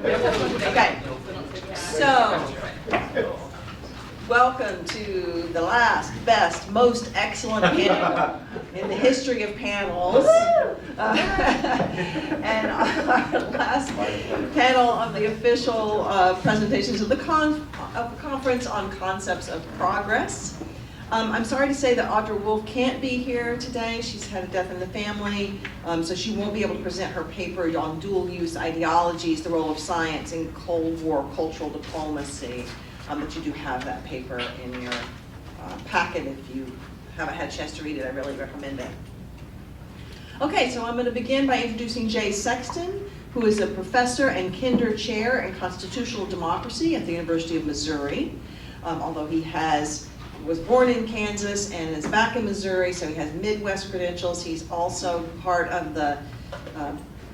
Okay, so welcome to the last, best, most excellent panel in the history of panels. And our last panel of the official presentations of the conference on concepts of progress. I'm sorry to say that Audra Wolfe can't be here today. She's had a death in the family, so she won't be able to present her paper on dual-use ideologies, the role of science in Cold War cultural diplomacy. But you do have that paper in your packet. If you haven't had a chance to read it, I really recommend it. Okay, so I'm going to begin by introducing Jay Sexton, who is a professor and Kinder Chair in Constitutional Democracy at the University of Missouri. Although he was born in Kansas and is back in Missouri, so he has Midwest credentials. He's also part of the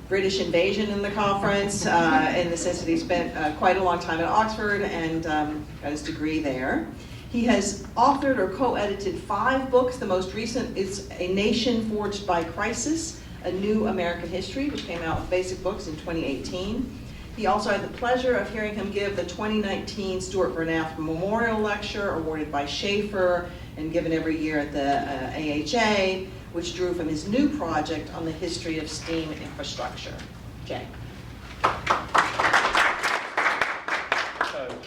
British invasion in the conference, in the sense that he spent quite a long time at Oxford and got his degree there. He has authored or co-edited 5 books. The most recent is A Nation Forged by Crisis, A New American History, which came out with Basic Books in 2018. He also had the pleasure of hearing him give the 2019 Stuart Bernath Memorial Lecture, awarded by Schaefer and given every year at the AHA, which drew from his new project on the history of steam infrastructure. Jay.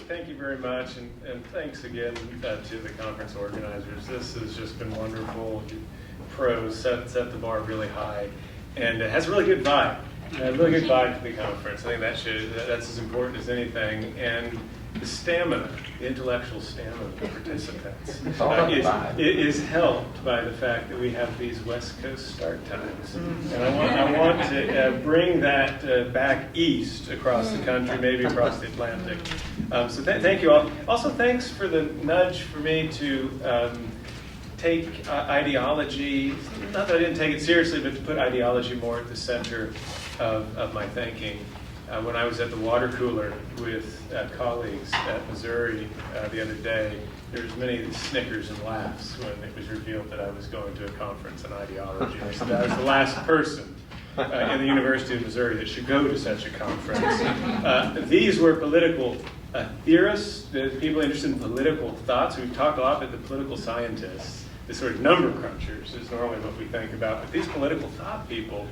Thank you very much, and thanks again to the conference organizers. This has just been wonderful. Pros set the bar really high, and it has a really good vibe. Really good vibe to the conference. I think that's as important as anything. And the stamina, the intellectual stamina of the participants is helped by the fact that we have these West Coast start times. And I want to bring that back east across the country, maybe across the Atlantic. So thank you all. Also, thanks for the nudge for me to take ideology, not that I didn't take it seriously, but to put ideology more at the center of my thinking. When I was at the water cooler with colleagues at Missouri the other day, there was many snickers and laughs when it was revealed that I was going to a conference on ideology. I said I was the last person in the University of Missouri that should go to such a conference. These were political theorists, people interested in political thoughts. We've talked a lot about the political scientists, the sort of number crunchers is normally what we think about, but these political thought people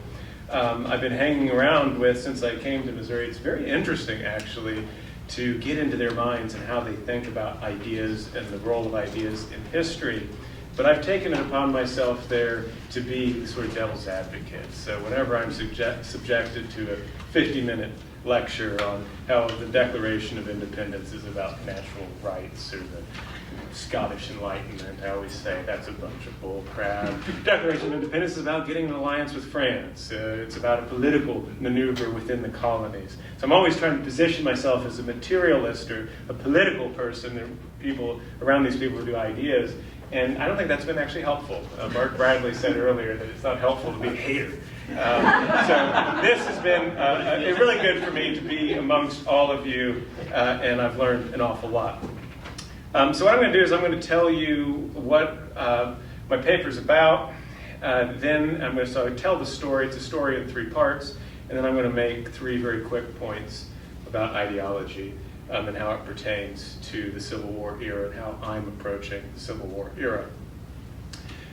I've been hanging around with since I came to Missouri. It's very interesting, actually, to get into their minds and how they think about ideas and the role of ideas in history. But I've taken it upon myself there to be the sort of devil's advocate. So whenever I'm subjected to a 50-minute lecture on how the Declaration of Independence is about natural rights, or the Scottish Enlightenment, I always say that's a bunch of bull crap. Declaration of Independence is about getting an alliance with France. It's about a political maneuver within the colonies. So I'm always trying to position myself as a materialist or a political person. There are people around these people who do ideas. And I don't think that's been actually helpful. Mark Bradley said earlier that it's not helpful to be a hater. So this has been really good for me to be amongst all of you, and I've learned an awful lot. So what I'm going to do is I'm going to tell you what my paper's about. Then I'm going to sort of tell the story. It's a story in 3 parts. And then I'm going to make 3 very quick points about ideology. And how it pertains to the Civil War era and how I'm approaching the Civil War era.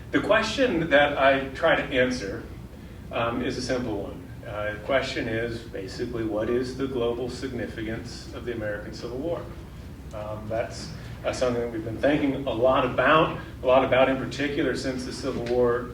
The question that I try to answer is a simple one. The question is basically, what is the global significance of the American Civil War? That's something that we've been thinking a lot about in particular since the Civil War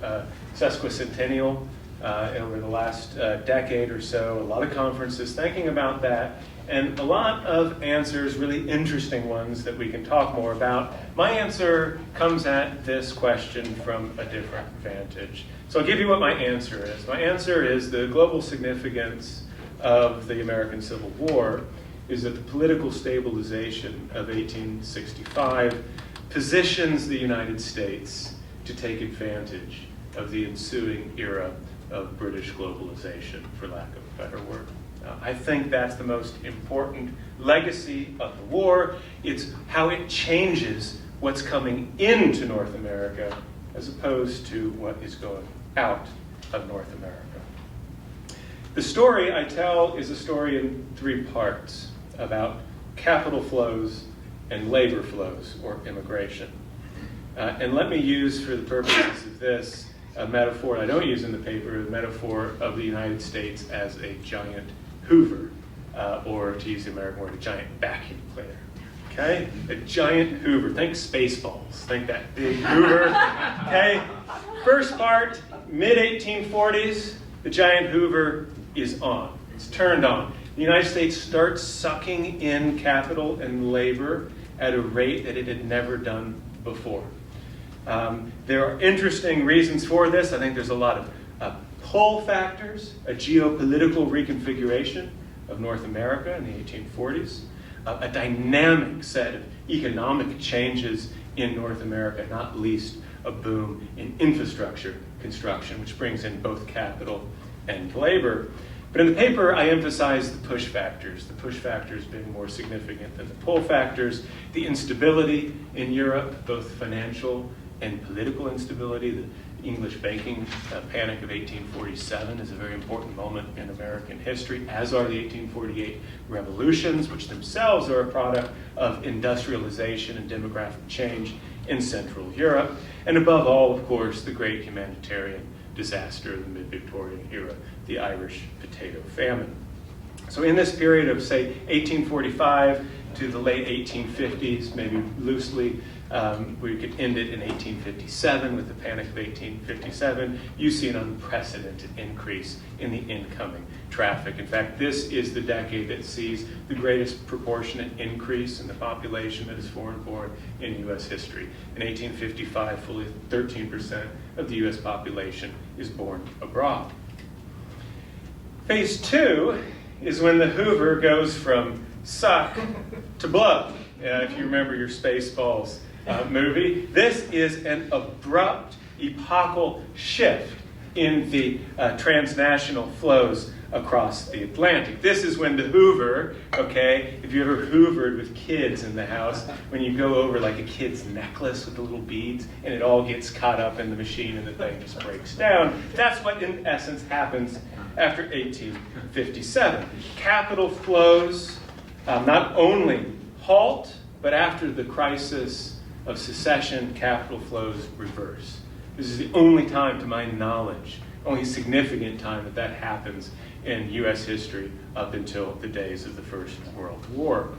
sesquicentennial over the last decade or so. A lot of conferences thinking about that. And a lot of answers, really interesting ones that we can talk more about. My answer comes at this question from a different vantage. So I'll give you what my answer is. My answer is the global significance of the American Civil War is that the political stabilization of 1865 positions the United States to take advantage of the ensuing era of British globalization, for lack of a better word. I think that's the most important legacy of the war. It's how it changes what's coming into North America as opposed to what is going out of North America. The story I tell is a story in 3 parts about capital flows and labor flows, or immigration. And let me use, for the purposes of this, a metaphor I don't use in the paper, a metaphor of the United States as a giant Hoover, or to use the American word, a giant vacuum cleaner. Okay? A giant Hoover. Think Spaceballs. Think that big Hoover. Okay? First part, mid-1840s, the giant Hoover is on. It's turned on. The United States starts sucking in capital and labor at a rate that it had never done before. There are interesting reasons for this. I think there's a lot of pull factors, a geopolitical reconfiguration of North America in the 1840s, a dynamic set of economic changes in North America, not least a boom in infrastructure construction, which brings in both capital and labor. But in the paper, I emphasize the push factors being more significant than the pull factors, the instability in Europe, both financial and political instability. The English banking panic of 1847 is a very important moment in American history, as are the 1848 revolutions, which themselves are a product of industrialization and demographic change in Central Europe. And above all, of course, the great humanitarian disaster of the mid-Victorian era, the Irish potato famine. So in this period of, say, 1845 to the late 1850s, maybe loosely, we could end it in 1857 with the Panic of 1857, you see an unprecedented increase in the incoming traffic. In fact, this is the decade that sees the greatest proportionate increase in the population that is foreign-born in U.S. history. In 1855, fully 13% of the U.S. population is born abroad. Phase 2 is when the Hoover goes from suck to blow, if you remember your Spaceballs movie. This is an abrupt, epochal shift in the transnational flows across the Atlantic. This is when the Hoover, okay, if you ever hoovered with kids in the house, when you go over like a kid's necklace with the little beads and it all gets caught up in the machine and the thing just breaks down, that's what in essence happens after 1857. Capital flows not only halt, but after the crisis of secession, capital flows reverse. This is the only time, to my knowledge, only significant time that happens in U.S. history up until the days of the First World War.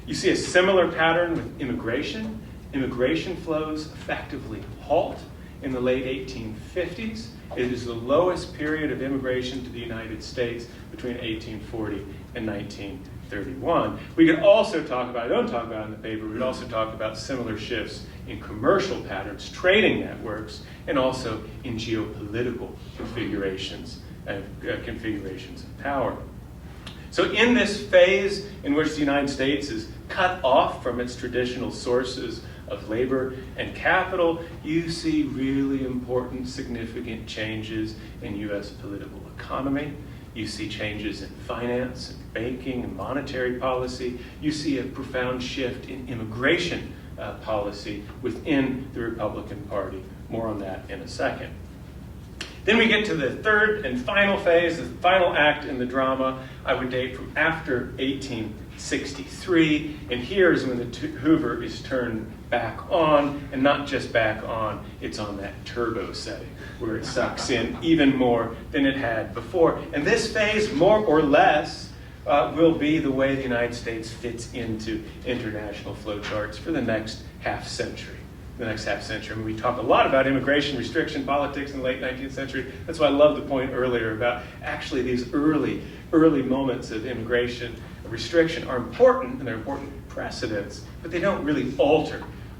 You see a similar pattern with immigration. Immigration flows effectively halt in the late 1850s. It is the lowest period of immigration to the United States between 1840 and 1931. We could also talk about, I don't talk about it in the paper, we could also talk about similar shifts in commercial patterns, trading networks, and also in geopolitical configurations of power. So in this phase in which the United States is cut off from its traditional sources of labor and capital, you see really important, significant changes in U.S. political economy. You see changes in finance, and banking, and monetary policy. You see a profound shift in immigration policy within the Republican Party. More on that in a second. Then we get to the third and final phase, the final act in the drama. I would date from after 1863, and here is when the Hoover is turned back on, and not just back on, it's on that turbo setting, where it sucks in even more than it had before. And this phase, more or less, will be the way the United States fits into international flowcharts for the next half century. I mean, we talk a lot about immigration restriction politics in the late 19th century. That's why I love the point earlier about actually these early moments of immigration restriction are important, and they're important precedents, but they don't really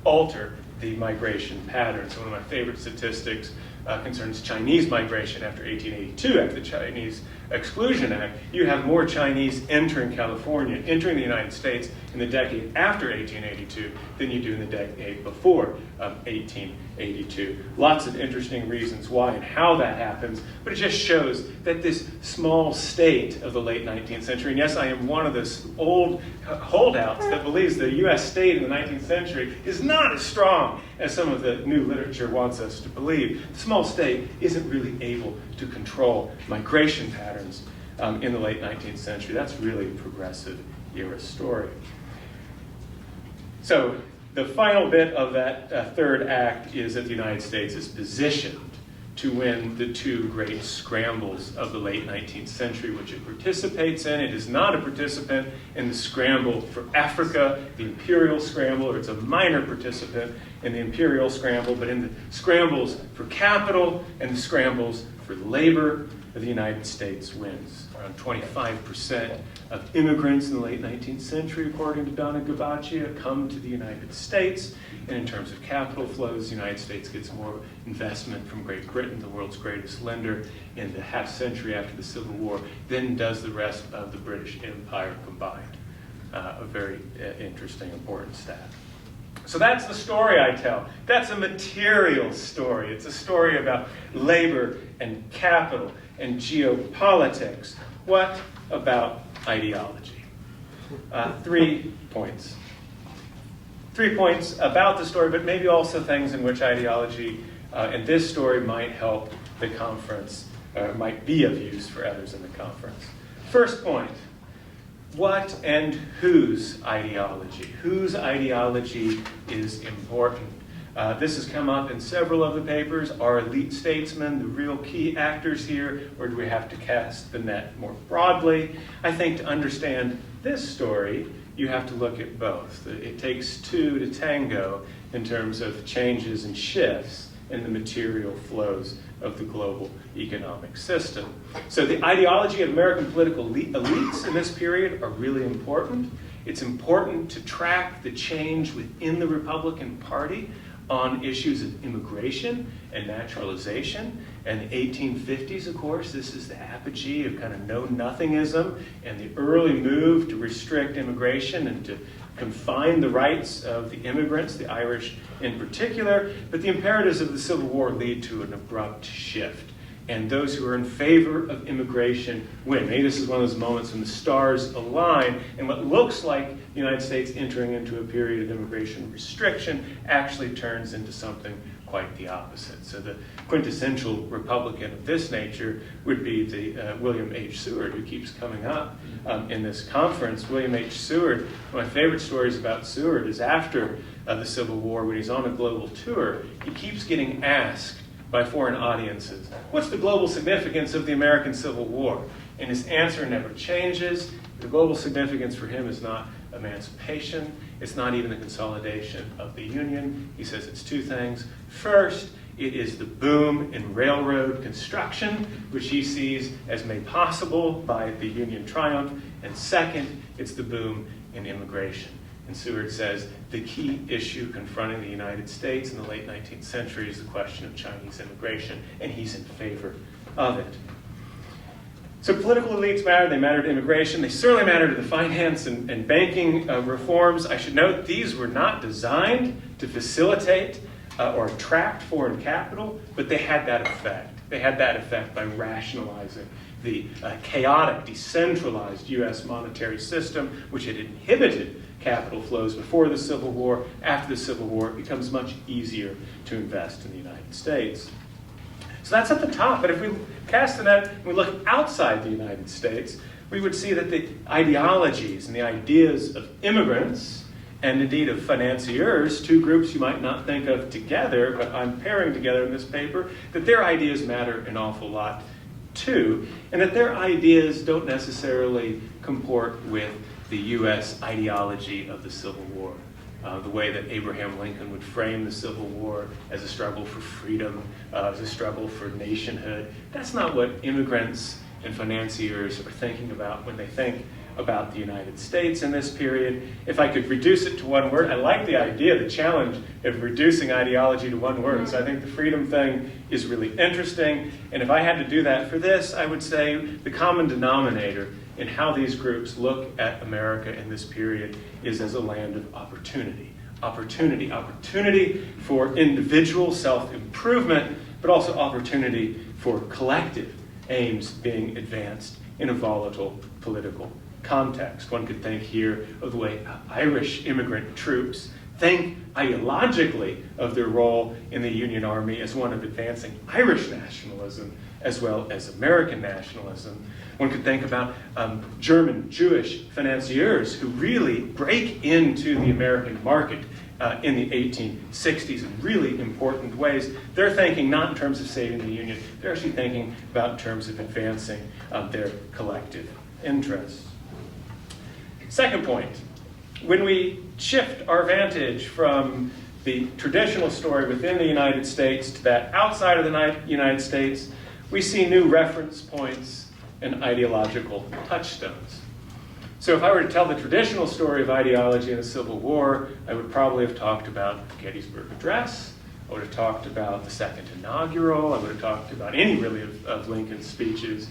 alter the migration patterns. One of my favorite statistics concerns Chinese migration after 1882, after the Chinese Exclusion Act. You have more Chinese entering California, entering the United States in the decade after 1882 than you do in the decade before 1882. Lots of interesting reasons why and how that happens, but it just shows that this small state of the late 19th century, and yes, I am one of those old holdouts that believes the U.S. state in the 19th century is not as strong as some of the new literature wants us to believe. The small state isn't really able to control migration patterns in the late 19th century. That's really a progressive era story. So the final bit of that third act is that the United States is positioned to win the two great scrambles of the late 19th century, which it participates in. It is not a participant in the scramble for Africa, the imperial scramble, or it's a minor participant in the imperial scramble, but in the scrambles for capital and the scrambles for labor, the United States wins. Around 25% of immigrants in the late 19th century, according to Donna Gabaccia, come to the United States. And in terms of capital flows, the United States gets more investment from Great Britain, the world's greatest lender, in the half century after the Civil War than does the rest of the British Empire combined. A very interesting, important stat. So that's the story I tell. That's a material story. It's a story about labor and capital and geopolitics. What about ideology? 3 points. 3 points about the story, but maybe also things in which ideology in this story might help the conference, might be of use for others in the conference. First point. What and whose ideology? Whose ideology is important? This has come up in several of the papers. Are elite statesmen the real key actors here, or do we have to cast the net more broadly? I think to understand this story, you have to look at both. It takes two to tango in terms of changes and shifts in the material flows of the global economic system. So the ideology of American political elites in this period are really important. It's important to track the change within the Republican Party on issues of immigration and naturalization. And the 1850s, of course, this is the apogee of kind of know-nothingism and the early move to restrict immigration and to confine the rights of the immigrants, the Irish in particular. But the imperatives of the Civil War lead to an abrupt shift. And those who are in favor of immigration win. Maybe this is one of those moments when the stars align and what looks like the United States entering into a period of immigration restriction actually turns into something quite the opposite. So the quintessential Republican of this nature would be the William H. Seward, who keeps coming up in this conference. William H. Seward, one of my favorite stories about Seward is after the Civil War, when he's on a global tour, he keeps getting asked by foreign audiences, what's the global significance of the American Civil War? And his answer never changes. The global significance for him is not emancipation. It's not even the consolidation of the Union. He says it's two things. First, it is the boom in railroad construction, which he sees as made possible by the Union triumph. And second, it's the boom in immigration. And Seward says the key issue confronting the United States in the late 19th century is the question of Chinese immigration, and he's in favor of it. So political elites matter. They matter to immigration. They certainly matter to the finance and banking reforms. I should note these were not designed to facilitate or attract foreign capital, but they had that effect. They had that effect by rationalizing the chaotic, decentralized U.S. monetary system, which had inhibited capital flows before the Civil War. After the Civil War, it becomes much easier to invest in the United States. So that's at the top. But if we cast the net and we look outside the United States, we would see that the ideologies and the ideas of immigrants and indeed of financiers, two groups you might not think of together, but I'm pairing together in this paper, that their ideas matter an awful lot too, and that their ideas don't necessarily comport with the U.S. ideology of the Civil War. The way that Abraham Lincoln would frame the Civil War as a struggle for freedom, as a struggle for nationhood. That's not what immigrants and financiers are thinking about when they think about the United States in this period. If I could reduce it to one word, I like the idea, the challenge of reducing ideology to one word. So I think the freedom thing is really interesting. And if I had to do that for this, I would say the common denominator in how these groups look at America in this period is as a land of opportunity. Opportunity for individual self-improvement, but also opportunity for collective aims being advanced in a volatile political context. One could think here of the way Irish immigrant troops think ideologically of their role in the Union Army as one of advancing Irish nationalism as well as American nationalism. One could think about German Jewish financiers who really break into the American market in the 1860s in really important ways. They're thinking not in terms of saving the Union, they're actually thinking about in terms of advancing their collective interests. Second point, when we shift our vantage from the traditional story within the United States to that outside of the United States, we see new reference points and ideological touchstones. So if I were to tell the traditional story of ideology in the Civil War, I would probably have talked about the Gettysburg Address, I would have talked about the Second Inaugural, I would have talked about any really of Lincoln's speeches,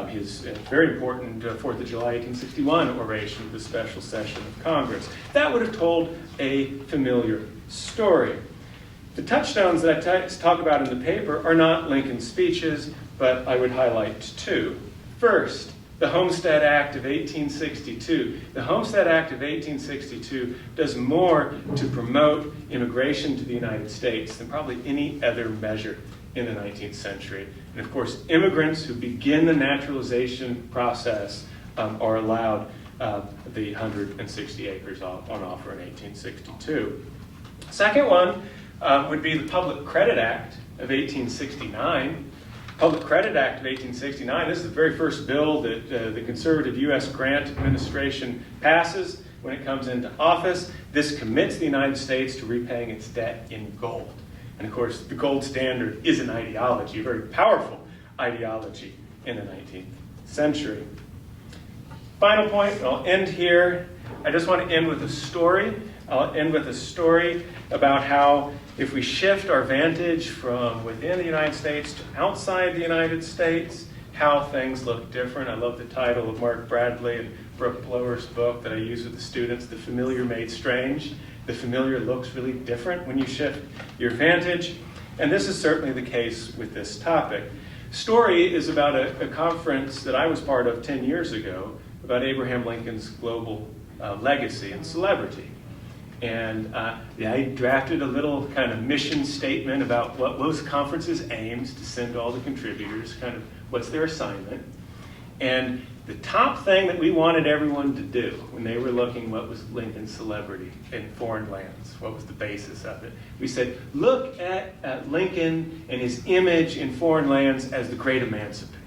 his very important 4th of July 1861 oration of the special session of Congress. That would have told a familiar story. The touchstones that I talk about in the paper are not Lincoln's speeches, but I would highlight two. First, the Homestead Act of 1862. The Homestead Act of 1862 does more to promote immigration to the United States than probably any other measure in the 19th century. And of course, immigrants who begin the naturalization process are allowed the 160 acres on offer in 1862. Second one would be the Public Credit Act of 1869. Public Credit Act of 1869, this is the very first bill that the conservative U.S. Grant administration passes when it comes into office. This commits the United States to repaying its debt in gold. And of course, the gold standard is an ideology, a very powerful ideology in the 19th century. Final point, and I'll end here. I just want to end with a story. I'll end with a story about how if we shift our vantage from within the United States to outside the United States, how things look different. I love the title of Mark Bradley and Brooke Blower's book that I use with the students, The Familiar Made Strange. The familiar looks really different when you shift your vantage. And this is certainly the case with this topic. Story is about a conference that I was part of 10 years ago about Abraham Lincoln's global legacy and celebrity. And I drafted a little kind of mission statement about what was the conference's aims to send to all the contributors, kind of what's their assignment. And the top thing that we wanted everyone to do when they were looking what was Lincoln's celebrity in foreign lands, what was the basis of it, we said, look at Lincoln and his image in foreign lands as the great emancipator.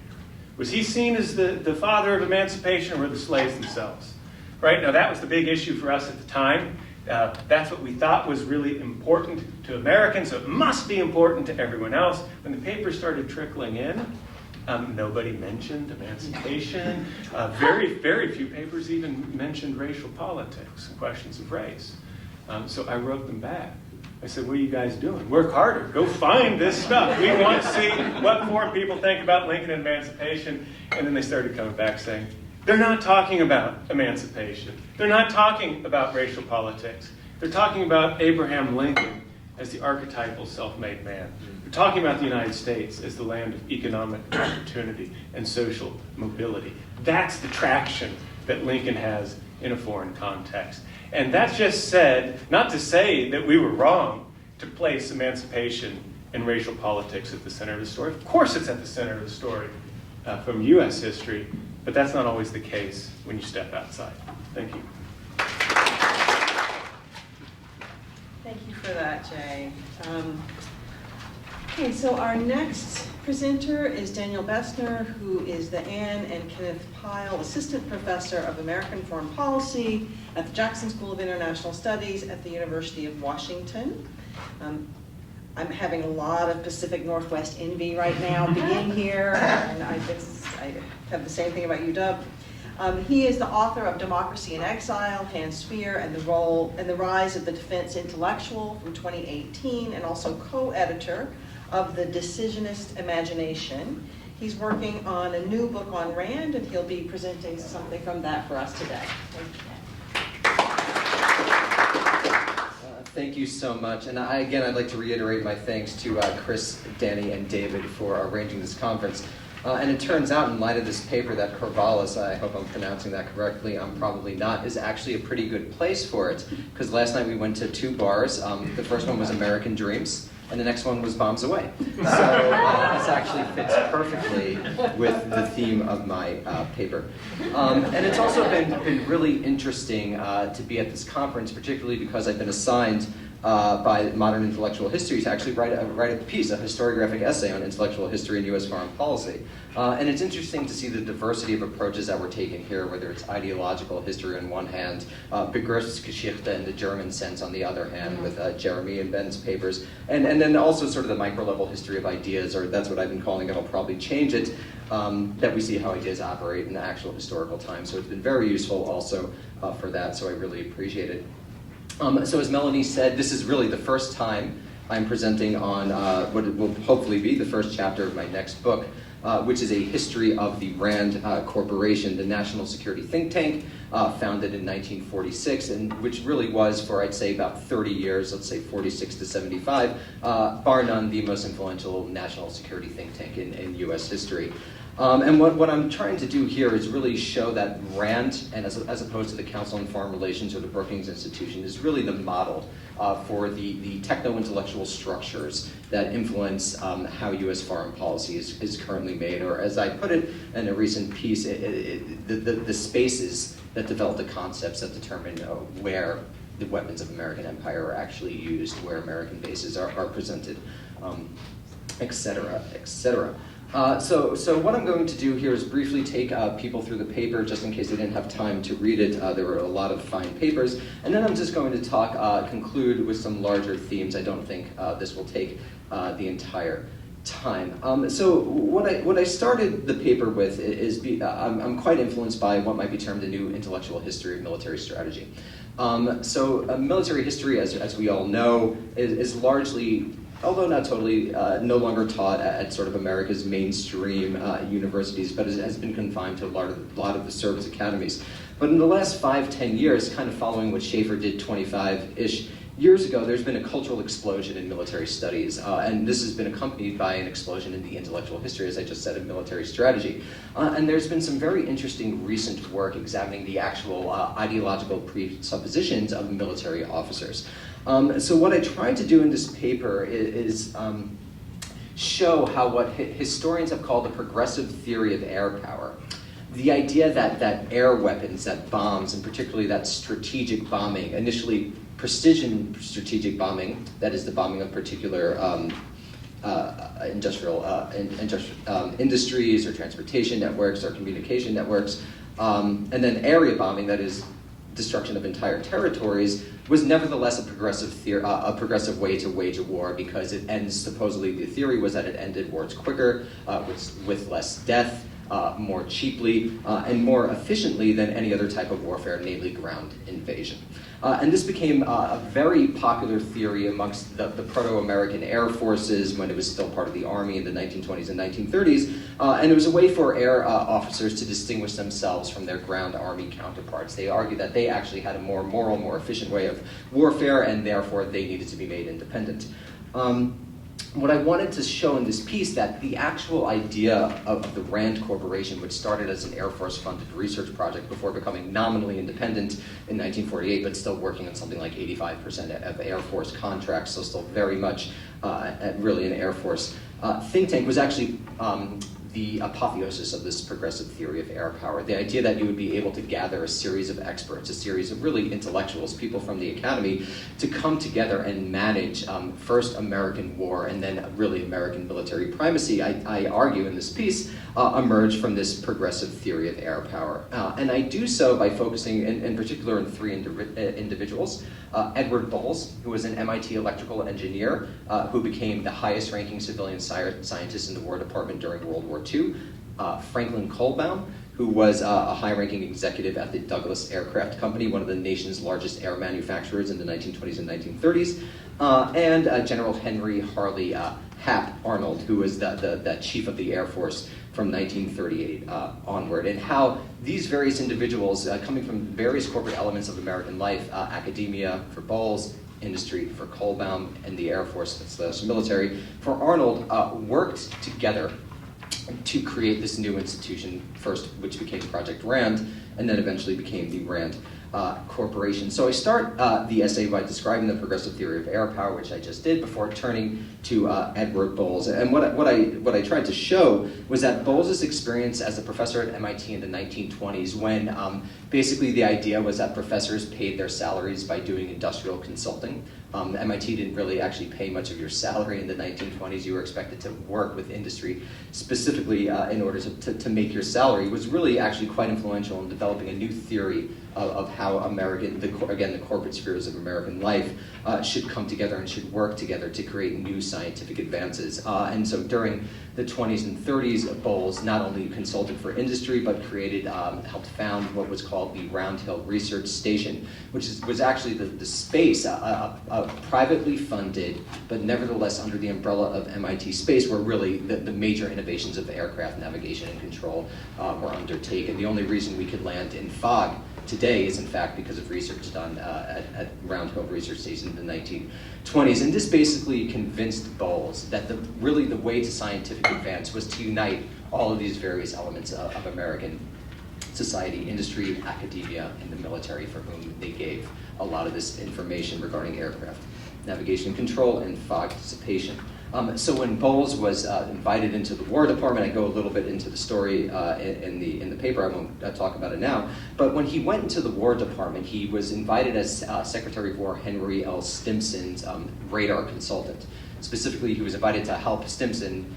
Was he seen as the father of emancipation, or were the slaves themselves? Right? Now that was the big issue for us at the time. That's what we thought was really important to Americans, so it must be important to everyone else. When the papers started trickling in, nobody mentioned emancipation. Very, very few papers even mentioned racial politics and questions of race. So I wrote them back. I said, what are you guys doing? Work harder. Go find this stuff. We want to see what foreign people think about Lincoln and emancipation. And then they started coming back saying, they're not talking about emancipation. They're not talking about racial politics. They're talking about Abraham Lincoln as the archetypal self-made man. They're talking about the United States as the land of economic opportunity and social mobility. That's the traction that Lincoln has in a foreign context. And that's just said, not to say that we were wrong to place emancipation and racial politics at the center of the story. Of course it's at the center of the story from U.S. history. But that's not always the case when you step outside. Thank you. Thank you for that, Jay. Okay, so our next presenter is Daniel Bessner, who is the Ann and Kenneth Pyle Assistant Professor of American Foreign Policy at the Jackson School of International Studies at the University of Washington. I'm having a lot of Pacific Northwest envy right now being here, and I have the same thing about UW. He is the author of Democracy in Exile, Hans Speer, and the Role and the Rise of the Defense Intellectual from 2018, and also co-editor of The Decisionist Imagination. He's working on a new book on Rand, and he'll be presenting something from that for us today. Thank you. Thank you so much. And I'd like to reiterate my thanks to Chris, Danny, and David for arranging this conference. And it turns out, in light of this paper, that Corvallis, I hope I'm pronouncing that correctly, I'm probably not, is actually a pretty good place for it. Because last night we went to 2 bars. The first one was American Dreams, and the next one was Bombs Away. So this actually fits perfectly with the theme of my paper. And it's also been really interesting to be at this conference, particularly because I've been assigned by Modern Intellectual History to actually write a piece, a historiographic essay on intellectual history and U.S. foreign policy. And it's interesting to see the diversity of approaches that we're taking here, whether it's ideological history on one hand, Begriffsgeschichte in the German sense on the other hand, with Jeremy and Ben's papers, and then also sort of the micro-level history of ideas, or that's what I've been calling it, I'll probably change it, that we see how ideas operate in the actual historical time. So it's been very useful also for that, so I really appreciate it. So as Melani said, this is really the first time I'm presenting on what will hopefully be the first chapter of my next book, which is a history of the RAND Corporation, the national security think tank, founded in 1946, and which really was for, I'd say, about 30 years, let's say 46 to 75, bar none, the most influential national security think tank in U.S. history. And what I'm trying to do here is really show that RAND, and as opposed to the Council on Foreign Relations or the Brookings Institution, is really the model for the techno-intellectual structures that influence how U.S. foreign policy is currently made, or as I put it in a recent piece, the spaces that develop the concepts that determine where the weapons of American empire are actually used, where American bases are presented, et cetera, et cetera. So what I'm going to do here is briefly take people through the paper, just in case they didn't have time to read it. There were a lot of fine papers. And then I'm just going to conclude with some larger themes. I don't think this will take the entire time. So what I started the paper with is I'm quite influenced by what might be termed a new intellectual history of military strategy. Military history, as we all know, is largely, although not totally, no longer taught at sort of America's mainstream universities, but has been confined to a lot of the service academies. But in the last 5-10 years, kind of following what Schaefer did 25-ish years ago, there's been a cultural explosion in military studies, and this has been accompanied by an explosion in the intellectual history, as I just said, of military strategy. And there's been some very interesting recent work examining the actual ideological presuppositions of military officers. So what I tried to do in this paper is show how what historians have called the progressive theory of air power, the idea that air weapons, that bombs, and particularly that strategic bombing, initially precision strategic bombing, that is the bombing of particular industrial industries or transportation networks or communication networks, and then area bombing, that is destruction of entire territories, was nevertheless a progressive way to wage a war, because it ends, supposedly the theory was that it ended wars quicker, with less death, more cheaply, and more efficiently than any other type of warfare, namely ground invasion. And this became a very popular theory amongst the proto-American air forces when it was still part of the Army in the 1920s and 1930s, and it was a way for air officers to distinguish themselves from their ground army counterparts. They argued that they actually had a more moral, more efficient way of warfare, and therefore they needed to be made independent. What I wanted to show in this piece, that the actual idea of the RAND Corporation, which started as an Air Force-funded research project before becoming nominally independent in 1948, but still working on something like 85% of Air Force contracts, so still very much really an Air Force think tank, was actually the apotheosis of this progressive theory of air power. The idea that you would be able to gather a series of experts, a series of really intellectuals, people from the academy, to come together and manage first American war and then really American military primacy, I argue in this piece, emerged from this progressive theory of air power. And I do so by focusing in particular on 3 individuals. Edward Bowles, who was an MIT electrical engineer who became the highest ranking civilian scientist in the War Department during World War II. Franklin Baum, who was a high-ranking executive at the Douglas Aircraft Company, one of the nation's largest air manufacturers in the 1920s and 1930s. And General Henry Harley Hap Arnold, who was the chief of the Air Force from 1938 onward, and how these various individuals, coming from various corporate elements of American life, academia for Bowles, industry for Baum, and the Air Force / military for Arnold, worked together to create this new institution, first which became Project RAND, and then eventually became the RAND Corporation. So I start the essay by describing the progressive theory of air power, which I just did, before turning to Edward Bowles. And what I tried to show was that Bowles' experience as a professor at MIT in the 1920s, when basically the idea was that professors paid their salaries by doing industrial consulting. MIT didn't really actually pay much of your salary in the 1920s. You were expected to work with industry specifically in order to make your salary, was really actually quite influential in developing a new theory of how the corporate spheres of American life should come together and should work together to create new scientific advances. And so during the 20s and 30s, Bowles not only consulted for industry, but helped found what was called the Round Hill Research Station, which was actually the space, a privately funded, but nevertheless under the umbrella of MIT space, where really the major innovations of aircraft navigation and control were undertaken. The only reason we could land in fog today is in fact because of research done at Round Hill Research Station in the 1920s. And this basically convinced Bowles that really the way to scientific advance was to unite all of these various elements of American society, industry, academia, and the military, for whom they gave a lot of this information regarding aircraft navigation and control and fog dissipation. So when Bowles was invited into the War Department, I go a little bit into the story in the paper. I won't talk about it now. But when he went into the War Department, he was invited as Secretary of War Henry L. Stimson's radar consultant. Specifically, he was invited to help Stimson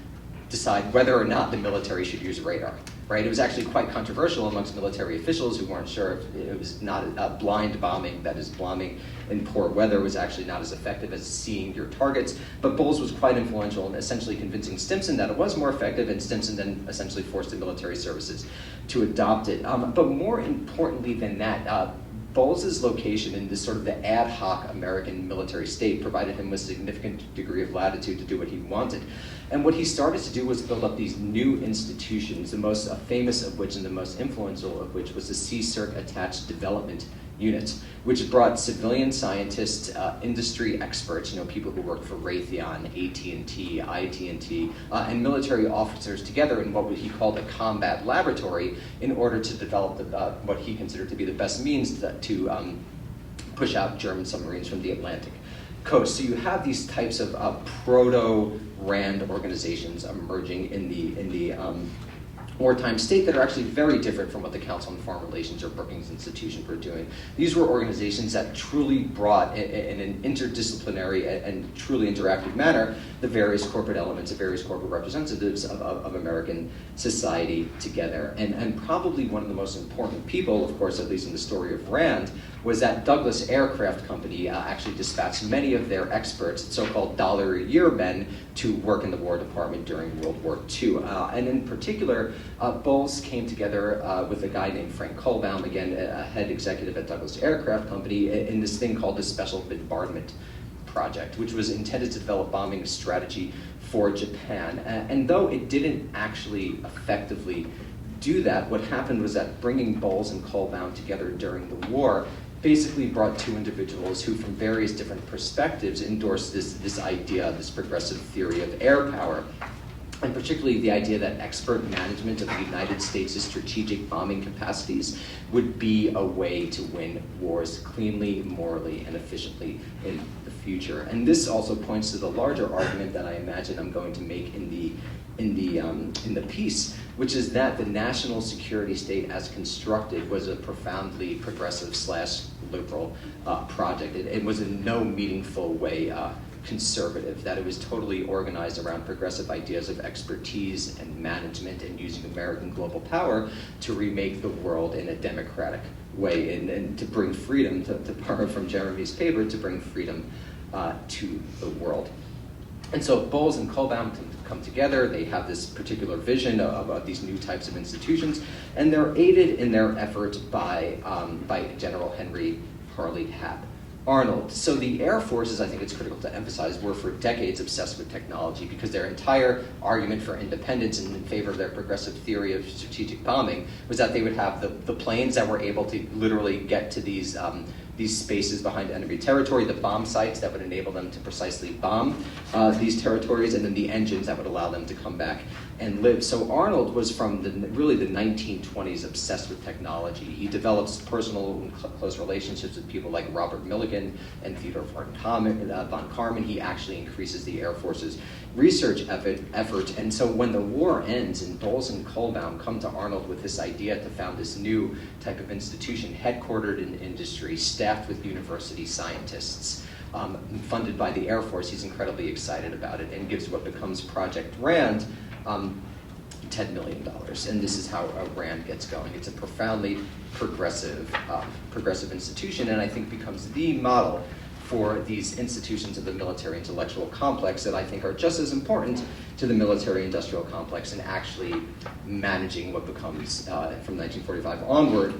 decide whether or not the military should use radar. Right? It was actually quite controversial amongst military officials who weren't sure if it was not blind bombing, that is, bombing in poor weather, was actually not as effective as seeing your targets. But Bowles was quite influential in essentially convincing Stimson that it was more effective, and Stimson then essentially forced the military services to adopt it. But more importantly than that, Bowles' location in this sort of the ad hoc American military state provided him with a significant degree of latitude to do what he wanted. And what he started to do was build up these new institutions, the most famous of which and the most influential of which was the CSIRC Attached Development Unit, which brought civilian scientists, industry experts, people who worked for Raytheon, AT&T, IT&T, and military officers together in what he called a combat laboratory in order to develop what he considered to be the best means to push out German submarines from the Atlantic coast. So you have these types of proto-RAND organizations emerging in the wartime state that are actually very different from what the Council on Foreign Relations or Brookings Institution were doing. These were organizations that truly brought, in an interdisciplinary and truly interactive manner, the various corporate elements, the various corporate representatives of American society together. And probably one of the most important people, of course, at least in the story of RAND, was that Douglas Aircraft Company actually dispatched many of their experts, so-called dollar-a-year men, to work in the War Department during World War II. And in particular, Bowles came together with a guy named Frank Kohlbaum, again, a head executive at Douglas Aircraft Company, in this thing called the Special Bombardment Project, which was intended to develop bombing strategy for Japan. And though it didn't actually effectively do that, what happened was that bringing Bowles and Kohlbaum together during the war basically brought two individuals who, from various different perspectives, endorsed this idea, this progressive theory of air power, and particularly the idea that expert management of the United States' strategic bombing capacities would be a way to win wars cleanly, morally, and efficiently in the future. And this also points to the larger argument that I imagine I'm going to make in the piece, which is that the national security state as constructed was a profoundly progressive / liberal project. It was in no meaningful way conservative, that it was totally organized around progressive ideas of expertise and management and using American global power to remake the world in a democratic way and to bring freedom, to borrow from Jeremy's paper, to bring freedom to the world. And so Bowles and Kohlbaum come together. They have this particular vision of these new types of institutions, and they're aided in their effort by General Henry Harley Hap Arnold. So the Air Forces, I think it's critical to emphasize, were for decades obsessed with technology because their entire argument for independence and in favor of their progressive theory of strategic bombing was that they would have the planes that were able to literally get to these spaces behind enemy territory, the bomb sites that would enable them to precisely bomb these territories, and then the engines that would allow them to come back and live. So Arnold was from really the 1920s obsessed with technology. He develops personal and close relationships with people like Robert Milligan and Theodore von Karman. He actually increases the Air Force's research effort. And so when the war ends and Bowles and Kohlbaum come to Arnold with this idea to found this new type of institution headquartered in industry, staffed with university scientists, funded by the Air Force, he's incredibly excited about it and gives what becomes Project RAND $10 million. And this is how RAND gets going. It's a profoundly progressive institution, and I think becomes the model for these institutions of the military intellectual complex that I think are just as important to the military industrial complex and actually managing what becomes, from 1945 onward,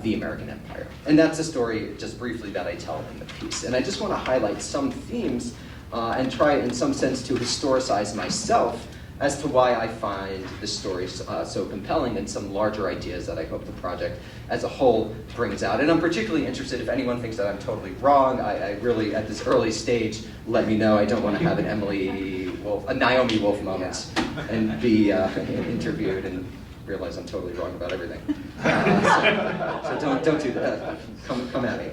the American empire. And that's a story, just briefly, that I tell in the piece. And I just want to highlight some themes and try, in some sense, to historicize myself as to why I find this story so compelling and some larger ideas that I hope the project as a whole brings out. And I'm particularly interested if anyone thinks that I'm totally wrong. I really, at this early stage, let me know. I don't want to have a Naomi Wolfe moment and be interviewed and realize I'm totally wrong about everything. So don't do that. Come at me.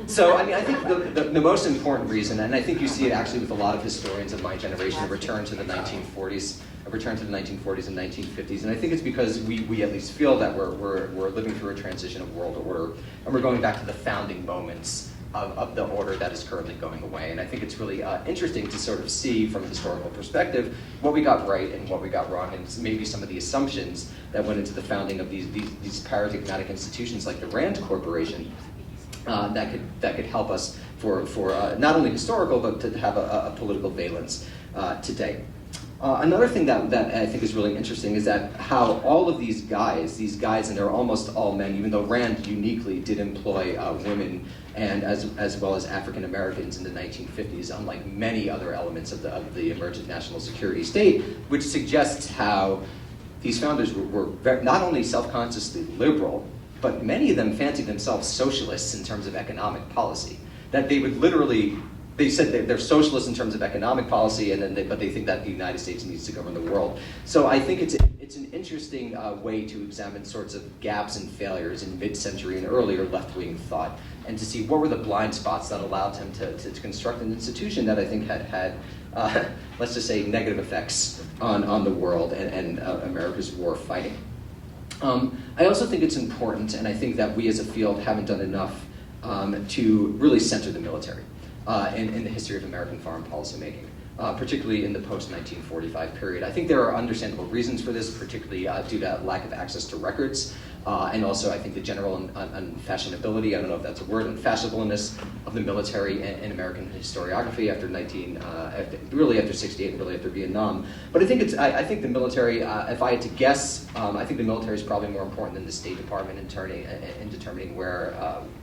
So I mean, I think the most important reason, and I think you see it actually with a lot of historians of my generation, a return to the 1940s and 1950s, and I think it's because we at least feel that we're living through a transition of world order, and we're going back to the founding moments of the order that is currently going away. And I think it's really interesting to sort of see from a historical perspective what we got right and what we got wrong, and maybe some of the assumptions that went into the founding of these paradigmatic institutions like the RAND Corporation that could help us for not only historical but to have a political valence today. Another thing that I think is really interesting is that how all of these guys, and they're almost all men, even though RAND uniquely did employ women and as well as African Americans in the 1950s, unlike many other elements of the emergent national security state, which suggests how these founders were not only self-consciously liberal, but many of them fancied themselves socialists in terms of economic policy. That they would literally, they said they're socialists in terms of economic policy, but they think that the United States needs to govern the world. So I think it's an interesting way to examine sorts of gaps and failures in mid-century and earlier left-wing thought, and to see what were the blind spots that allowed him to construct an institution that I think had let's just say, negative effects on the world and America's war fighting. I also think it's important, and I think that we as a field haven't done enough to really center the military in the history of American foreign policy making, particularly in the post-1945 period. I think there are understandable reasons for this, particularly due to lack of access to records, and also I think the general unfashionability, I don't know if that's a word, unfashionableness of the military in American historiography after after 68 and really after Vietnam. But I think the military, if I had to guess, I think the military is probably more important than the State Department in determining where,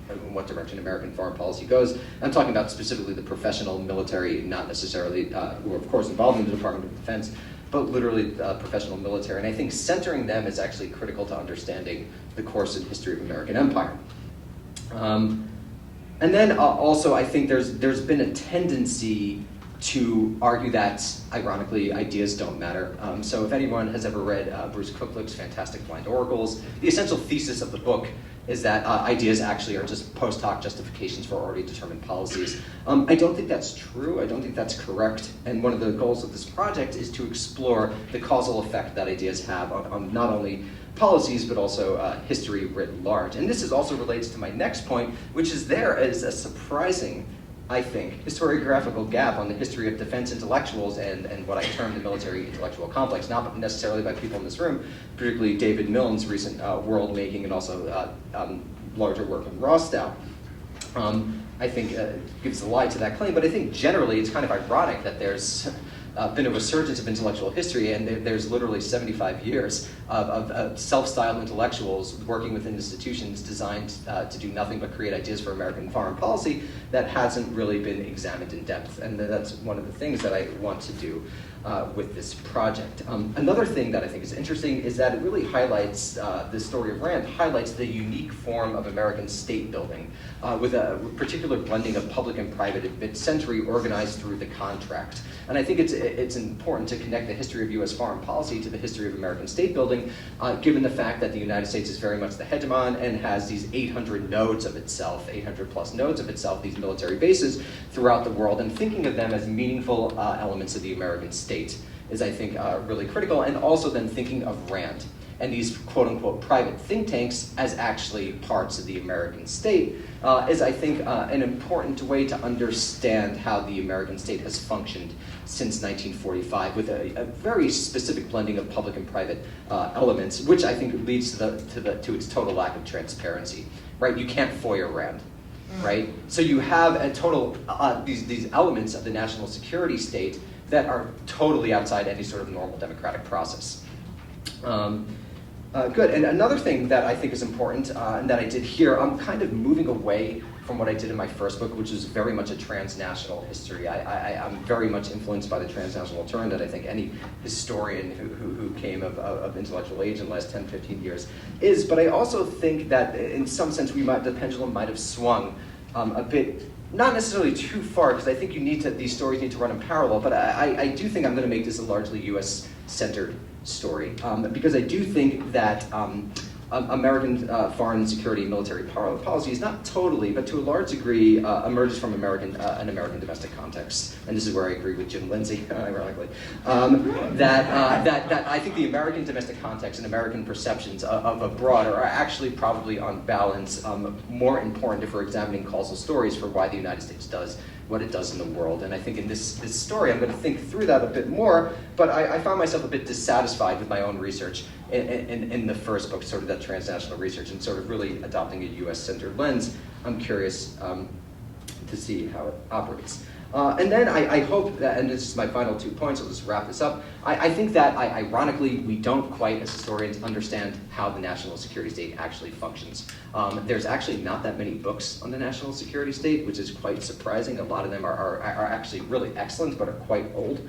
in what direction American foreign policy goes. I'm talking about specifically the professional military, not necessarily, who are of course involved in the Department of Defense, but literally professional military. And I think centering them is actually critical to understanding the course and history of American empire. And then also I think there's been a tendency to argue that, ironically, ideas don't matter. So if anyone has ever read Bruce Cooklick's fantastic Blind Oracles, the essential thesis of the book is that ideas actually are just post hoc justifications for already determined policies. I don't think that's true. I don't think that's correct. And one of the goals of this project is to explore the causal effect that ideas have on not only policies, but also history writ large. And this also relates to my next point, which is there is a surprising, I think, historiographical gap on the history of defense intellectuals and what I term the military intellectual complex, not necessarily by people in this room, particularly David Milne's recent world making and also larger work in Rostow. I think gives a lie to that claim, but I think generally it's kind of ironic that there's been a resurgence of intellectual history, and there's literally 75 years of self-styled intellectuals working within institutions designed to do nothing but create ideas for American foreign policy that hasn't really been examined in depth. And that's one of the things that I want to do with this project. Another thing that I think is interesting is that it really highlights, the story of Rand highlights the unique form of American state building with a particular blending of public and private at mid-century organized through the contract. And I think it's important to connect the history of US foreign policy to the history of American state building, given the fact that the United States is very much the hegemon and has these 800 nodes of itself, 800 plus nodes of itself, these military bases throughout the world, and thinking of them as meaningful elements of the American state is, I think, really critical, and also then thinking of Rand and these quote-unquote private think tanks as actually parts of the American state is, I think, an important way to understand how the American state has functioned since 1945 with a very specific blending of public and private elements, which I think leads to its total lack of transparency, right? You can't FOIA Rand. Right? So you have a total, these elements of the national security state that are totally outside any sort of normal democratic process. Good, and another thing that I think is important and that I did here, I'm kind of moving away from what I did in my first book, which is very much a transnational history. I'm very much influenced by the transnational turn that I think any historian who came of intellectual age in the last 10, 15 years is, but I also think that in some sense the pendulum might have swung a bit, not necessarily too far, because I think these stories need to run in parallel, but I do think I'm going to make this a largely US-centered story, because I do think that American foreign security and military policy is not totally, but to a large degree, emerges from an American domestic context. And this is where I agree with Jim Lindsay, ironically. That I think the American domestic context and American perceptions of abroad are actually probably on balance more important if we're examining causal stories for why the United States does what it does in the world. And I think in this story, I'm going to think through that a bit more, but I found myself a bit dissatisfied with my own research in the first book, sort of that transnational research, and sort of really adopting a US-centered lens. I'm curious to see how it operates. And then I hope that, and this is my final 2 points, I'll just wrap this up. I think that, ironically, we don't quite, as historians, understand how the national security state actually functions. There's actually not that many books on the national security state, which is quite surprising. A lot of them are actually really excellent, but are quite old.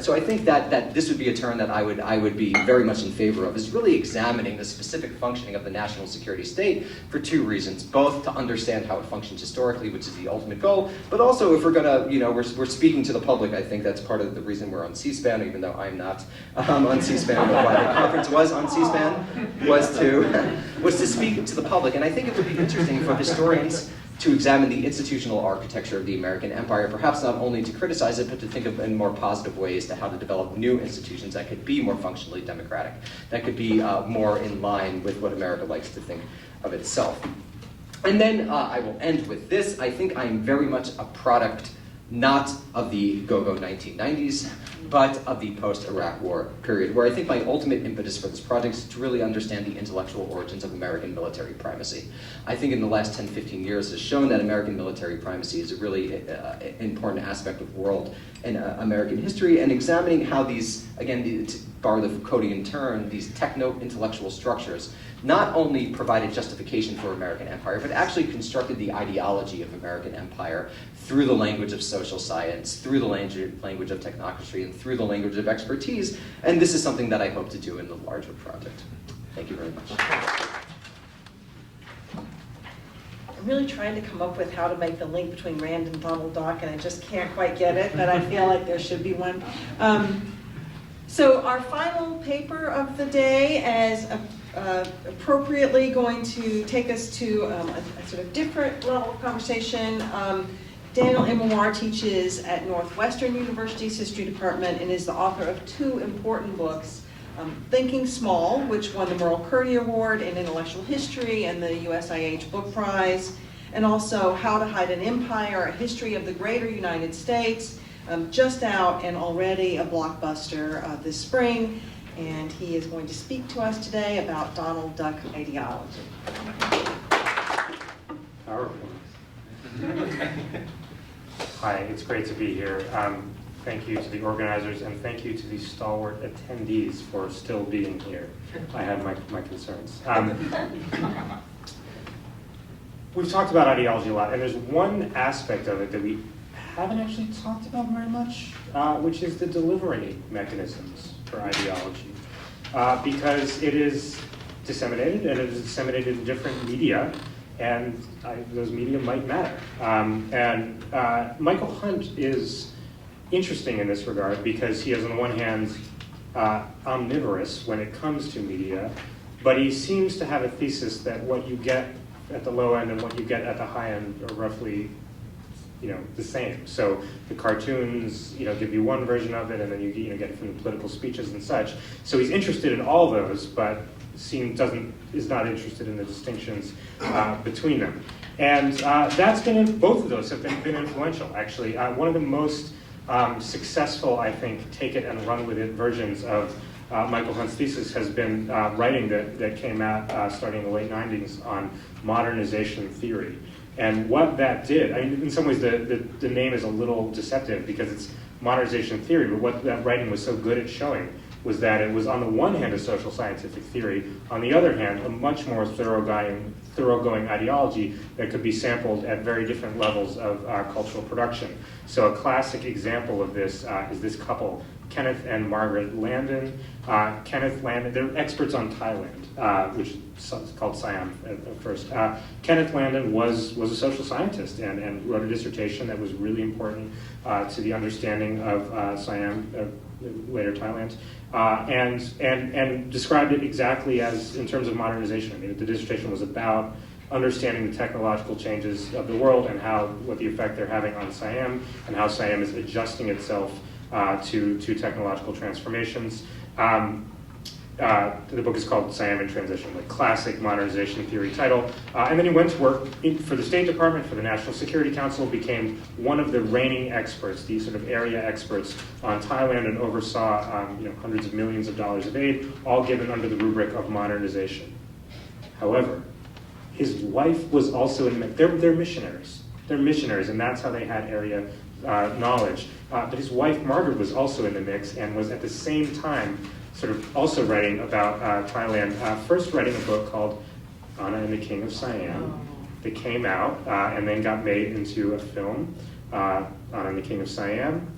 So I think that this would be a turn that I would be very much in favor of, is really examining the specific functioning of the national security state for 2 reasons. Both to understand how it functions historically, which is the ultimate goal, but also if we're going to, we're speaking to the public. I think that's part of the reason we're on C-SPAN, even though I'm not on C-SPAN. But why the conference was on C-SPAN was to speak to the public. And I think it would be interesting for historians to examine the institutional architecture of the American empire, perhaps not only to criticize it, but to think of in more positive ways to how to develop new institutions that could be more functionally democratic, that could be more in line with what America likes to think of itself. And then I will end with this. I think I'm very much a product not of the go-go 1990s, but of the post-Iraq War period, where I think my ultimate impetus for this project is to really understand the intellectual origins of American military primacy. I think in the last 10, 15 years has shown that American military primacy is a really important aspect of world and American history, and examining how these, again, to borrow the Foucauldian term, these techno-intellectual structures not only provided justification for American empire, but actually constructed the ideology of American empire through the language of social science, through the language of technocracy, and through the language of expertise. And this is something that I hope to do in the larger project. Thank you very much. I'm really trying to come up with how to make the link between Rand and Donald Duck, and I just can't quite get it, but I feel like there should be one. So our final paper of the day is appropriately going to take us to a sort of different level of conversation. Daniel Immerwahr teaches at Northwestern University's History Department and is the author of 2 important books, Thinking Small, which won the Merle Curdy Award in Intellectual History and the USIH Book Prize, and also How to Hide an Empire, A History of the Greater United States, just out and already a blockbuster this spring. And he is going to speak to us today about Donald Duck ideology. PowerPoint. Hi, it's great to be here. thank you to the organizers, and thank you to the stalwart attendees for still being here. I had my concerns. We've talked about ideology a lot, and there's one aspect of it that we haven't actually talked about very much, which is the delivery mechanisms for ideology. Because it is disseminated, and it is disseminated in different media, and those media might matter. Michael Hunt is interesting in this regard because he is, on the one hand, omnivorous when it comes to media, but he seems to have a thesis that what you get at the low end and what you get at the high end are roughly, the same. So the cartoons, give you one version of it, and then you get it from the political speeches and such. So he's interested in all those, but is not interested in the distinctions between them. And both of those have been influential, actually. One of the most successful, I think, take it and run with it versions of Michael Hunt's thesis has been writing that came out starting in the late 90s on modernization theory. And what that did, in some ways the name is a little deceptive because it's modernization theory, but what that writing was so good at showing was that it was on the one hand a social scientific theory, on the other hand a much more thoroughgoing ideology that could be sampled at very different levels of cultural production. So a classic example of this is this couple, Kenneth and Margaret Landon. Kenneth Landon, they're experts on Thailand, which is called Siam at first. Kenneth Landon was a social scientist and wrote a dissertation that was really important to the understanding of Siam, later Thailand, and described it exactly as in terms of modernization. The dissertation was about understanding the technological changes of the world and what the effect they're having on Siam and how Siam is adjusting itself to technological transformations. The book is called Salmon Transition, the classic modernization theory title. And then he went to work for the State Department, for the National Security Council, became one of the reigning experts, these sort of area experts on Thailand, and oversaw hundreds of millions of dollars of aid, all given under the rubric of modernization. However, his wife was also they're missionaries. They're missionaries, and that's how they had area knowledge. But his wife, Margaret, was also in the mix and was at the same time sort of also writing about Thailand, first writing a book called Anna and the King of Siam that came out and then got made into a film, Anna and the King of Siam,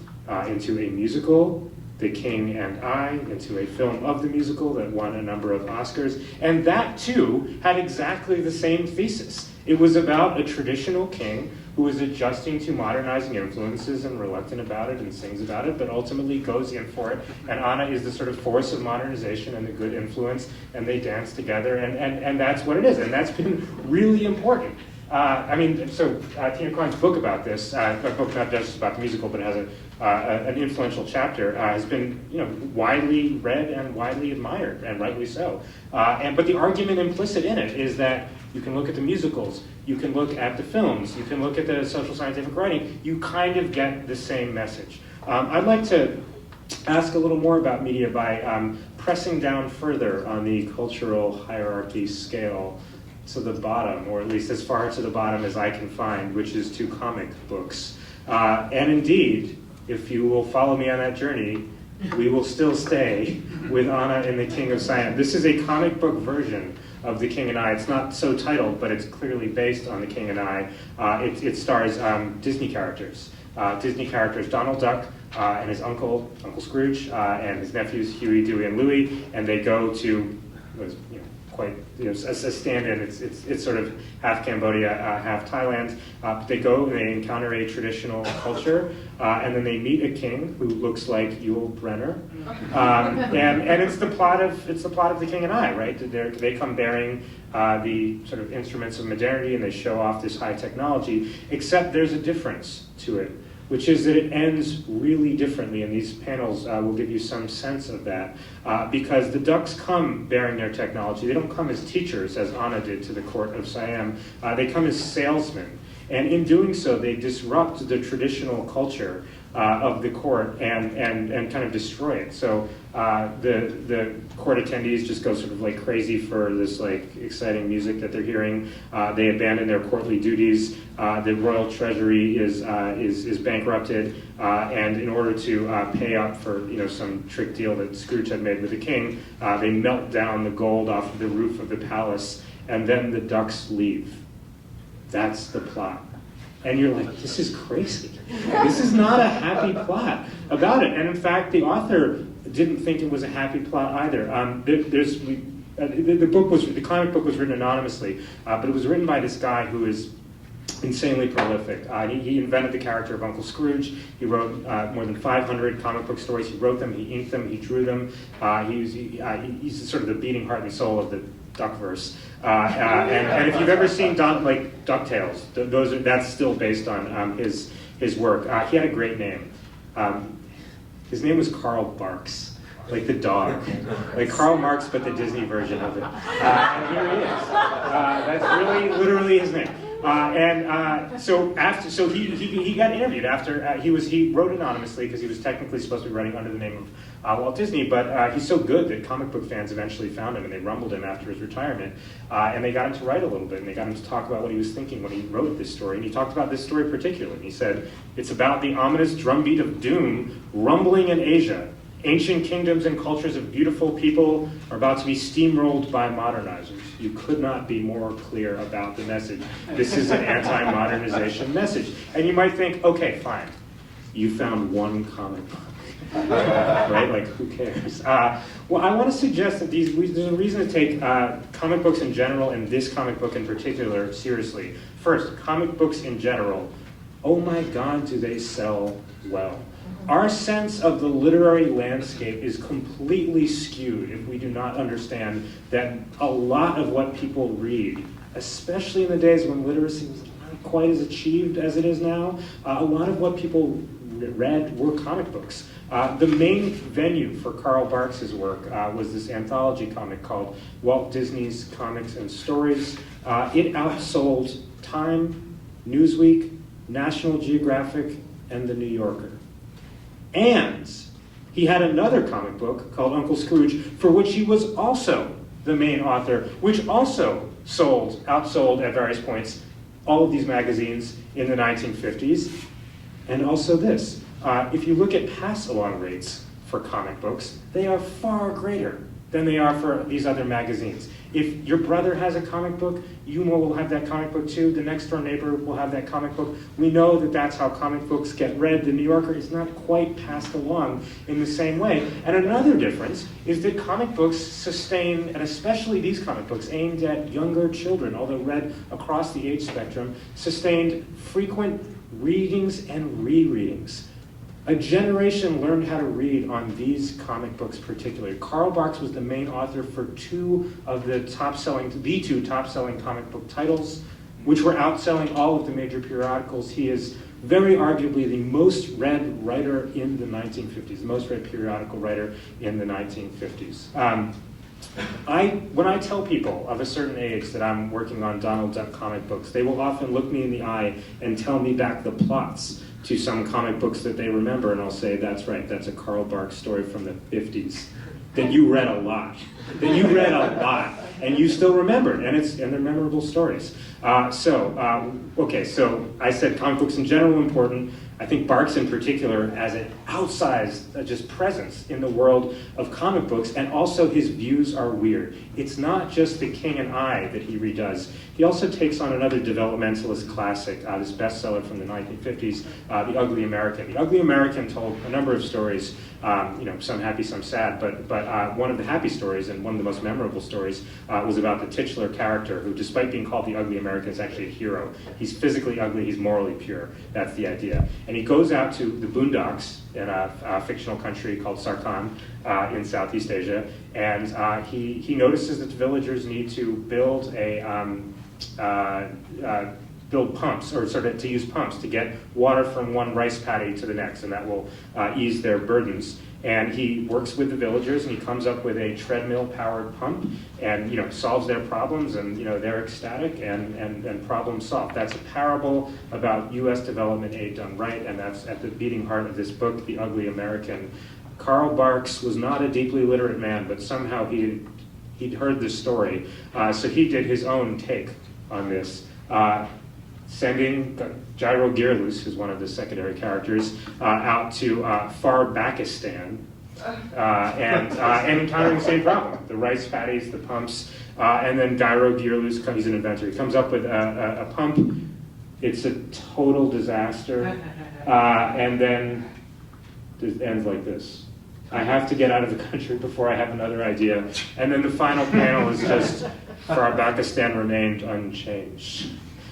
into a musical, The King and I, into a film of the musical that won a number of Oscars. And that, too, had exactly the same thesis. It was about a traditional king who is adjusting to modernizing influences and reluctant about it and sings about it, but ultimately goes in for it. And Anna is the sort of force of modernization and the good influence, and they dance together, and that's what it is. And that's been really important. Tina Klein's book about this, a book not just about the musical, but it has an influential chapter, has been widely read and widely admired, and rightly so. But the argument implicit in it is that you can look at the musicals, you can look at the films, you can look at the social scientific writing, you kind of get the same message. I'd like to ask a little more about media by pressing down further on the cultural hierarchy scale to the bottom, or at least as far to the bottom as I can find, which is to comic books. And indeed, if you will follow me on that journey, we will still stay with Anna and the King of Siam. This is a comic book version of The King and I. It's not so titled, but it's clearly based on The King and I. It stars Disney characters. Donald Duck and his uncle Scrooge, and his nephews Huey, Dewey, and Louie, and they go to a stand-in. It's sort of half Cambodia, half Thailand. They go and they encounter a traditional culture, and then they meet a king who looks like Yul Brynner, and it's the plot of The King and I, right? They come bearing the sort of instruments of modernity, and they show off this high technology. Except there's a difference to it, which is that it ends really differently, and these panels will give you some sense of that, because the ducks come bearing their technology. They don't come as teachers, as Anna did to the court of Siam. They come as salesmen, And in doing so, they disrupt the traditional culture of the court and kind of destroy it. So the court attendees just go sort of like crazy for this like exciting music that they're hearing. They abandon their courtly duties. The royal treasury is bankrupted, and in order to pay up for some trick deal that Scrooge had made with the king, they melt down the gold off of the roof of the palace, and then the ducks leave. That's the plot. And you're like, this is crazy. This is not a happy plot about it. And in fact, the author didn't think it was a happy plot either. The comic book was written anonymously, but it was written by this guy who is insanely prolific. He invented the character of Uncle Scrooge. He wrote more than 500 comic book stories. He wrote them, he inked them, he drew them. He's sort of the beating heart and soul of the Duckverse. And if you've ever seen DuckTales, that's still based on his work. He had a great name. His name was Carl Barks, like the dog, like Karl Marx, but the Disney version of it. And here he is. That's really literally his name. So he got interviewed after he wrote anonymously because he was technically supposed to be writing under the name of Walt Disney, but he's so good that comic book fans eventually found him and they rumbled him after his retirement, and they got him to write a little bit and they got him to talk about what he was thinking when he wrote this story. And he talked about this story particularly. He said, "It's about the ominous drumbeat of doom rumbling in Asia. Ancient kingdoms and cultures of beautiful people are about to be steamrolled by modernizers." You could not be more clear about the message. This is an anti-modernization message. And you might think, okay, fine. You found one comic book. Right? Like, who cares? Well, I want to suggest that there's a reason to take comic books in general and this comic book in particular seriously. First, comic books in general. Oh my God, do they sell well. Our sense of the literary landscape is completely skewed if we do not understand that a lot of what people read, especially in the days when literacy was not quite as achieved as it is now, a lot of what people read were comic books. The main venue for Karl Barks' work was this anthology comic called Walt Disney's Comics and Stories. It outsold Time, Newsweek, National Geographic, and The New Yorker. And he had another comic book called Uncle Scrooge, for which he was also the main author, which also outsold at various points all of these magazines in the 1950s. And also this, if you look at pass-along rates for comic books, they are far greater than they are for these other magazines. If your brother has a comic book, you will have that comic book too. The next door neighbor will have that comic book. We know that that's how comic books get read. The New Yorker is not quite passed along in the same way. And another difference is that comic books sustain, and especially these comic books aimed at younger children, although read across the age spectrum, sustained frequent readings and rereadings. A generation learned how to read on these comic books particularly. Karl Barks was the main author for two top-selling comic book titles, which were outselling all of the major periodicals. He is very arguably the most read writer in the 1950s, the most read periodical writer in the 1950s. When I tell people of a certain age that I'm working on Donald Duck comic books, they will often look me in the eye and tell me back the plots to some comic books that they remember, and I'll say, that's right, that's a Karl Barks story from the 50s that you read a lot. And you still remember it, and they're memorable stories. Okay, so I said comic books in general important. I think Barks in particular has an outsized just presence in the world of comic books, and also his views are weird. It's not just The King and I that he redoes. He also takes on another developmentalist classic, this bestseller from the 1950s, The Ugly American. The Ugly American told a number of stories, some happy, some sad, but one of the happy stories and one of the most memorable stories was about the titular character who, despite being called the Ugly American, is actually a hero. He's physically ugly, he's morally pure. That's the idea. And he goes out to the boondocks in a fictional country called Sarkhan in Southeast Asia, and he notices that the villagers need to build build pumps, or sort of to use pumps to get water from one rice paddy to the next, and that will ease their burdens. And he works with the villagers, and he comes up with a treadmill-powered pump, and solves their problems, and they're ecstatic, and problem solved. That's a parable about U.S. development aid done right, and that's at the beating heart of this book, The Ugly American. Karl Barks was not a deeply literate man, but somehow he'd heard this story, so he did his own take on this. Sending Gyro Gearloose, who's one of the secondary characters, out to far Pakistan and encountering the same problem: the rice paddies, the pumps, and then Gyro Gearloose, he's an inventor. He comes up with a pump. It's a total disaster, and then it ends like this. I have to get out of the country before I have another idea. And then the final panel is just, far Pakistan remained unchanged.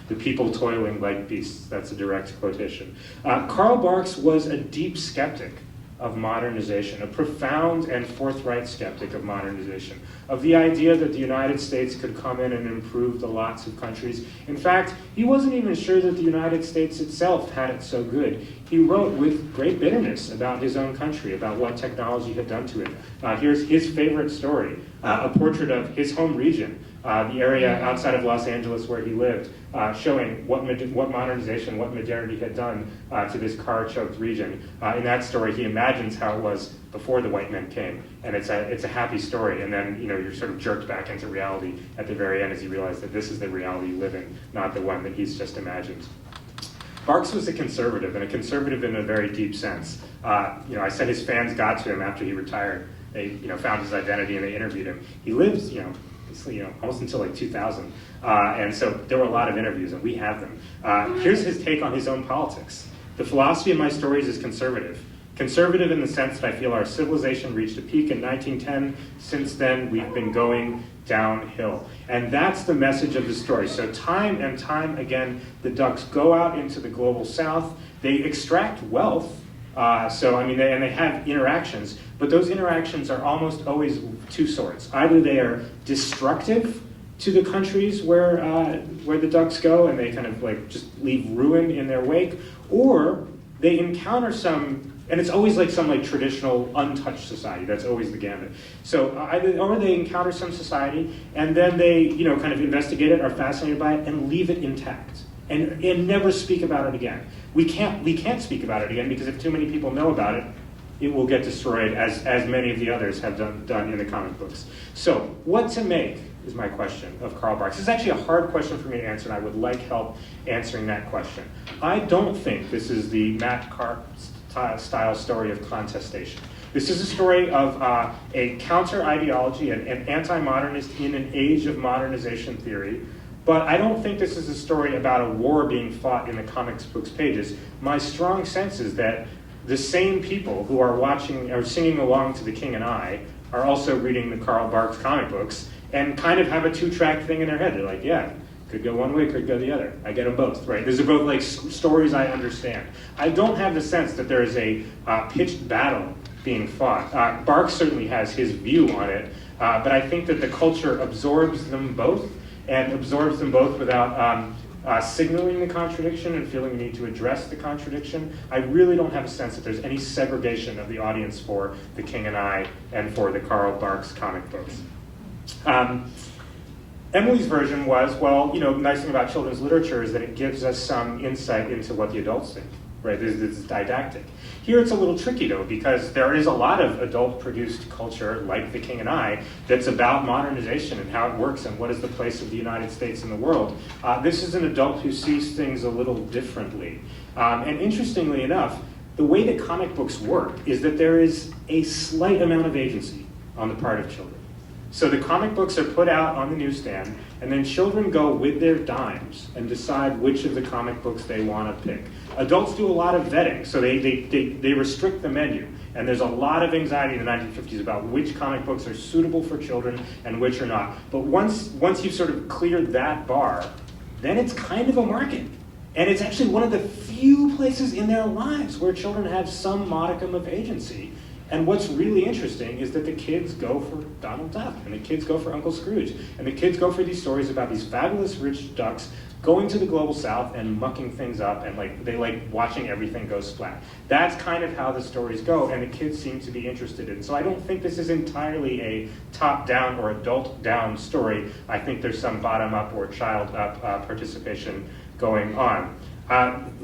The people toiling like beasts. That's a direct quotation. Karl Barks was a deep skeptic of modernization, a profound and forthright skeptic of modernization, of the idea that the United States could come in and improve the lots of countries. In fact, he wasn't even sure that the United States itself had it so good. He wrote with great bitterness about his own country, about what technology had done to it. Here's his favorite story, a portrait of his home region, the area outside of Los Angeles where he lived, showing what modernization, what modernity had done to this car-choked region. In that story, he imagines how it was before the white men came, and it's a happy story. And then you're sort of jerked back into reality at the very end as you realize that this is the reality you live in, not the one that he's just imagined. Barks was a conservative, and a conservative in a very deep sense. I said his fans got to him after he retired. They found his identity and they interviewed him. He lives almost until like 2000, and so there were a lot of interviews, and we have them. Here's his take on his own politics. The philosophy of my stories is conservative. Conservative in the sense that I feel our civilization reached a peak in 1910. Since then, we've been going downhill. And that's the message of the story. So time and time again, the ducks go out into the global south. They extract wealth. They have interactions, but those interactions are almost always two sorts. Either they are destructive to the countries where the ducks go, and they kind of just leave ruin in their wake, or they encounter some. And it's always some traditional untouched society. That's always the gamut. So or they encounter some society, and then they kind of investigate it, are fascinated by it, and leave it intact, and never speak about it again. We can't speak about it again, because if too many people know about it, it will get destroyed, as many of the others have done in the comic books. So what to make is my question of Karl Barks. It's actually a hard question for me to answer, and I would like help answering that question. I don't think this is the Matt Karp style story of contestation. This is a story of a counter-ideology, an anti-modernist in an age of modernization theory. But I don't think this is a story about a war being fought in the comics books pages. My strong sense is that the same people who are watching or singing along to The King and I are also reading the Karl Barks comic books and kind of have a two-track thing in their head. They're like, yeah, could go one way, could go the other. I get them both, right? These are both stories I understand. I don't have the sense that there is a pitched battle being fought. Barks certainly has his view on it, but I think that the culture absorbs them both, and absorbs them both without signaling the contradiction and feeling the need to address the contradiction. I really don't have a sense that there's any segregation of the audience for The King and I and for the Karl Barks comic books. Emily's version was, nice thing about children's literature is that it gives us some insight into what the adults think, right? It's didactic. Here it's a little tricky, though, because there is a lot of adult-produced culture, like The King and I, that's about modernization and how it works and what is the place of the United States in the world. This is an adult who sees things a little differently. And interestingly enough, the way that comic books work is that there is a slight amount of agency on the part of children. So the comic books are put out on the newsstand, and then children go with their dimes and decide which of the comic books they want to pick. Adults do a lot of vetting, so they restrict the menu. And there's a lot of anxiety in the 1950s about which comic books are suitable for children and which are not. But once you've sort of cleared that bar, then it's kind of a market. And it's actually one of the few places in their lives where children have some modicum of agency. And what's really interesting is that the kids go for Donald Duck, and the kids go for Uncle Scrooge, and the kids go for these stories about these fabulous rich ducks going to the global south and mucking things up, and they like watching everything go splat. That's kind of how the stories go, and the kids seem to be interested in. So I don't think this is entirely a top-down or adult-down story. I think there's some bottom-up or child-up participation going on.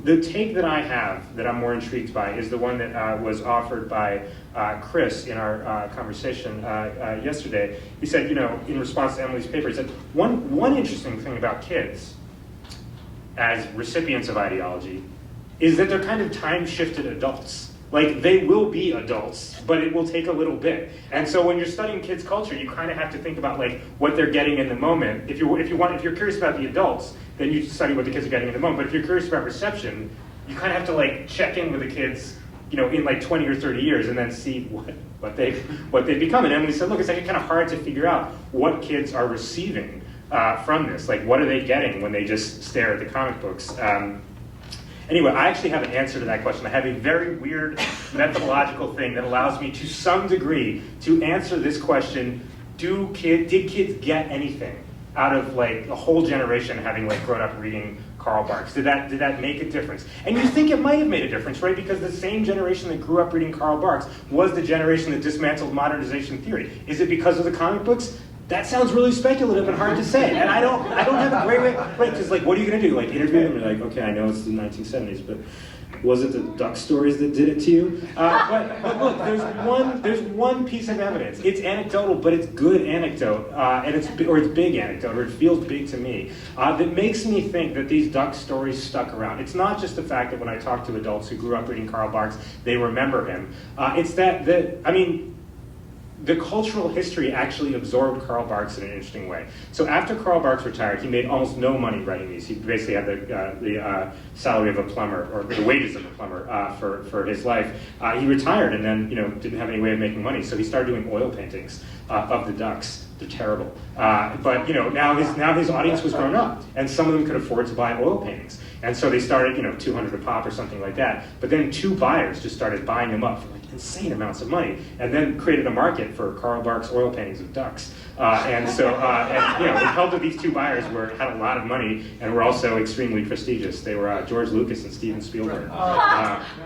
The take that I have that I'm more intrigued by is the one that was offered by Chris in our conversation yesterday. He said, in response to Emily's paper, he said, one interesting thing about kids as recipients of ideology is that they're kind of time-shifted adults. Like, they will be adults, but it will take a little bit. And so when you're studying kids' culture, you kind of have to think about what they're getting in the moment. If you're curious about the adults, then you study what the kids are getting in the moment. But if you're curious about reception, you kind of have to check in with the kids, in 20 or 30 years, and then see what they've become. And Emily said, look, it's actually kind of hard to figure out what kids are receiving from this. Like, what are they getting when they just stare at the comic books? Anyway, I actually have an answer to that question. I have a very weird methodological thing that allows me to some degree to answer this question: did kids get anything out of a whole generation having grown up reading Karl Barks? Did that make a difference? And you think it might have made a difference, right? Because the same generation that grew up reading Karl Barks was the generation that dismantled modernization theory. Is it because of the comic books? That sounds really speculative and hard to say, and I don't have a great way, right? Because what are you going to do? Interview them? You're okay, I know it's the 1970s, but was it the duck stories that did it to you? But look, there's one piece of evidence. It's anecdotal, but it's good anecdote, and it's big anecdote, or it feels big to me. That makes me think that these duck stories stuck around. It's not just the fact that when I talk to adults who grew up reading Karl Barks, they remember him. It's that the cultural history actually absorbed Karl Barks in an interesting way. So after Karl Barks retired, he made almost no money writing these. He basically had the salary of a plumber, or the wages of a plumber for his life. He retired and then didn't have any way of making money, so he started doing oil paintings of the ducks. They're terrible. But now his audience was grown up, and some of them could afford to buy oil paintings. And so they started, $200 a pop or something like that. But then two buyers just started buying them up for insane amounts of money, and then created a market for Karl Barks oil paintings of ducks. And the help of these two buyers had a lot of money and were also extremely prestigious. They were George Lucas and Steven Spielberg,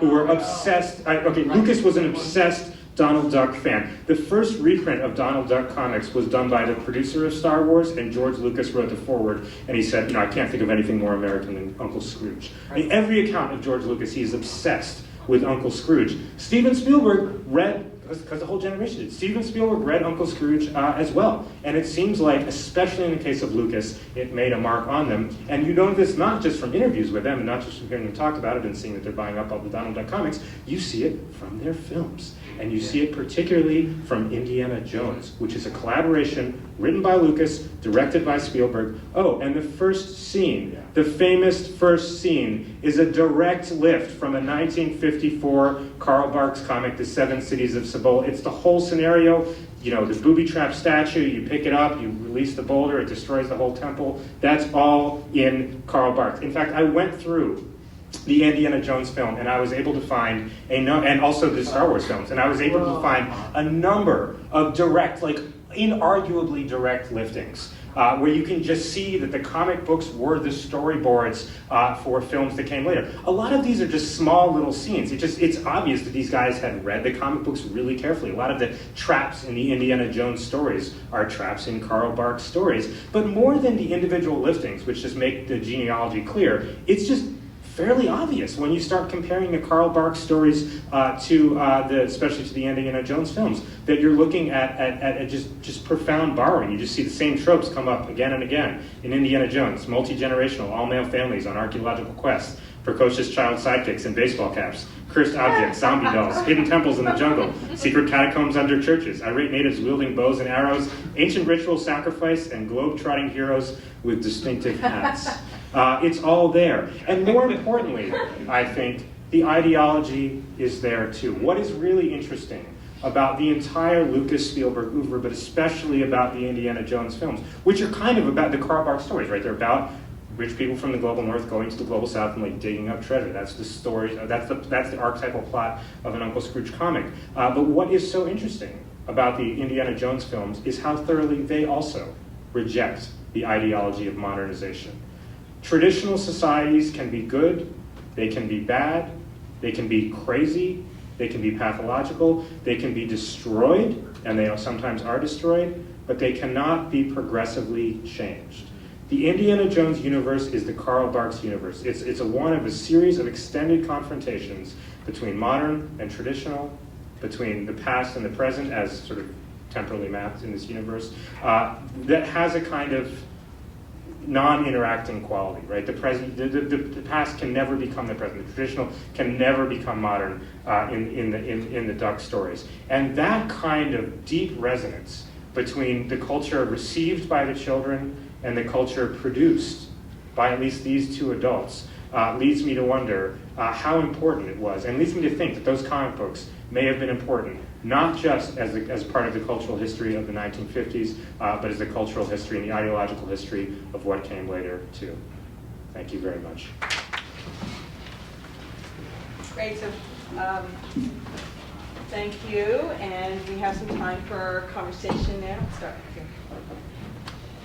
who were obsessed. Lucas was an obsessed Donald Duck fan. The first reprint of Donald Duck comics was done by the producer of Star Wars, and George Lucas wrote the foreword, and he said, I can't think of anything more American than Uncle Scrooge. In every account of George Lucas, he is obsessed with Uncle Scrooge. Steven Spielberg read, because the whole generation did, Steven Spielberg read Uncle Scrooge as well. And it seems like, especially in the case of Lucas, it made a mark on them. And you know this not just from interviews with them, and not just from hearing them talk about it and seeing that they're buying up all the Donald Duck comics, you see it from their films. And you see it particularly from Indiana Jones, which is a collaboration written by Lucas, directed by Spielberg. Oh, and the first scene, the famous first scene, is a direct lift from a 1954 Karl Barks comic, The Seven Cities of Sebul. It's the whole scenario. The booby trap statue, you pick it up, you release the boulder, it destroys the whole temple. That's all in Karl Barks. In fact, I went through the Indiana Jones film, and I was able to find and also the Star Wars films, and I was able to find a number of direct, inarguably direct liftings, where you can just see that the comic books were the storyboards for films that came later. A lot of these are just small little scenes. It's obvious that these guys had read the comic books really carefully. A lot of the traps in the Indiana Jones stories are traps in Karl Barks stories. But more than the individual liftings, which just make the genealogy clear, it's just fairly obvious when you start comparing the Karl Barks stories especially to the Indiana Jones films, that you're looking at just profound borrowing. You just see the same tropes come up again and again in Indiana Jones: multi-generational, all-male families on archaeological quests, precocious child sidekicks in baseball caps, cursed objects, zombie dolls, hidden temples in the jungle, secret catacombs under churches, irate natives wielding bows and arrows, ancient ritual sacrifice, and globe-trotting heroes with distinctive hats. It's all there. And more importantly, I think, the ideology is there too. What is really interesting about the entire Lucas Spielberg oeuvre, but especially about the Indiana Jones films, which are kind of about the Karl Barks stories, right? They're about rich people from the global north going to the global south and digging up treasure. That's the story. That's the archetypal plot of an Uncle Scrooge comic. But what is so interesting about the Indiana Jones films is how thoroughly they also reject the ideology of modernization. Traditional societies can be good, they can be bad, they can be crazy, they can be pathological, they can be destroyed, and they sometimes are destroyed, but they cannot be progressively changed. The Indiana Jones universe is the Karl Barks universe. It's one of a series of extended confrontations between modern and traditional, between the past and the present as sort of temporally mapped in this universe, that has a kind of non-interacting quality, right? The past can never become the present. The traditional can never become modern in the Duck stories. And that kind of deep resonance between the culture received by the children and the culture produced by at least these two adults leads me to wonder how important it was, and leads me to think that those comic books may have been important, not just as part of the cultural history of the 1950s, but as the cultural history and the ideological history of what came later, too. Thank you very much. Great, so thank you, and we have some time for conversation now. Let's start here.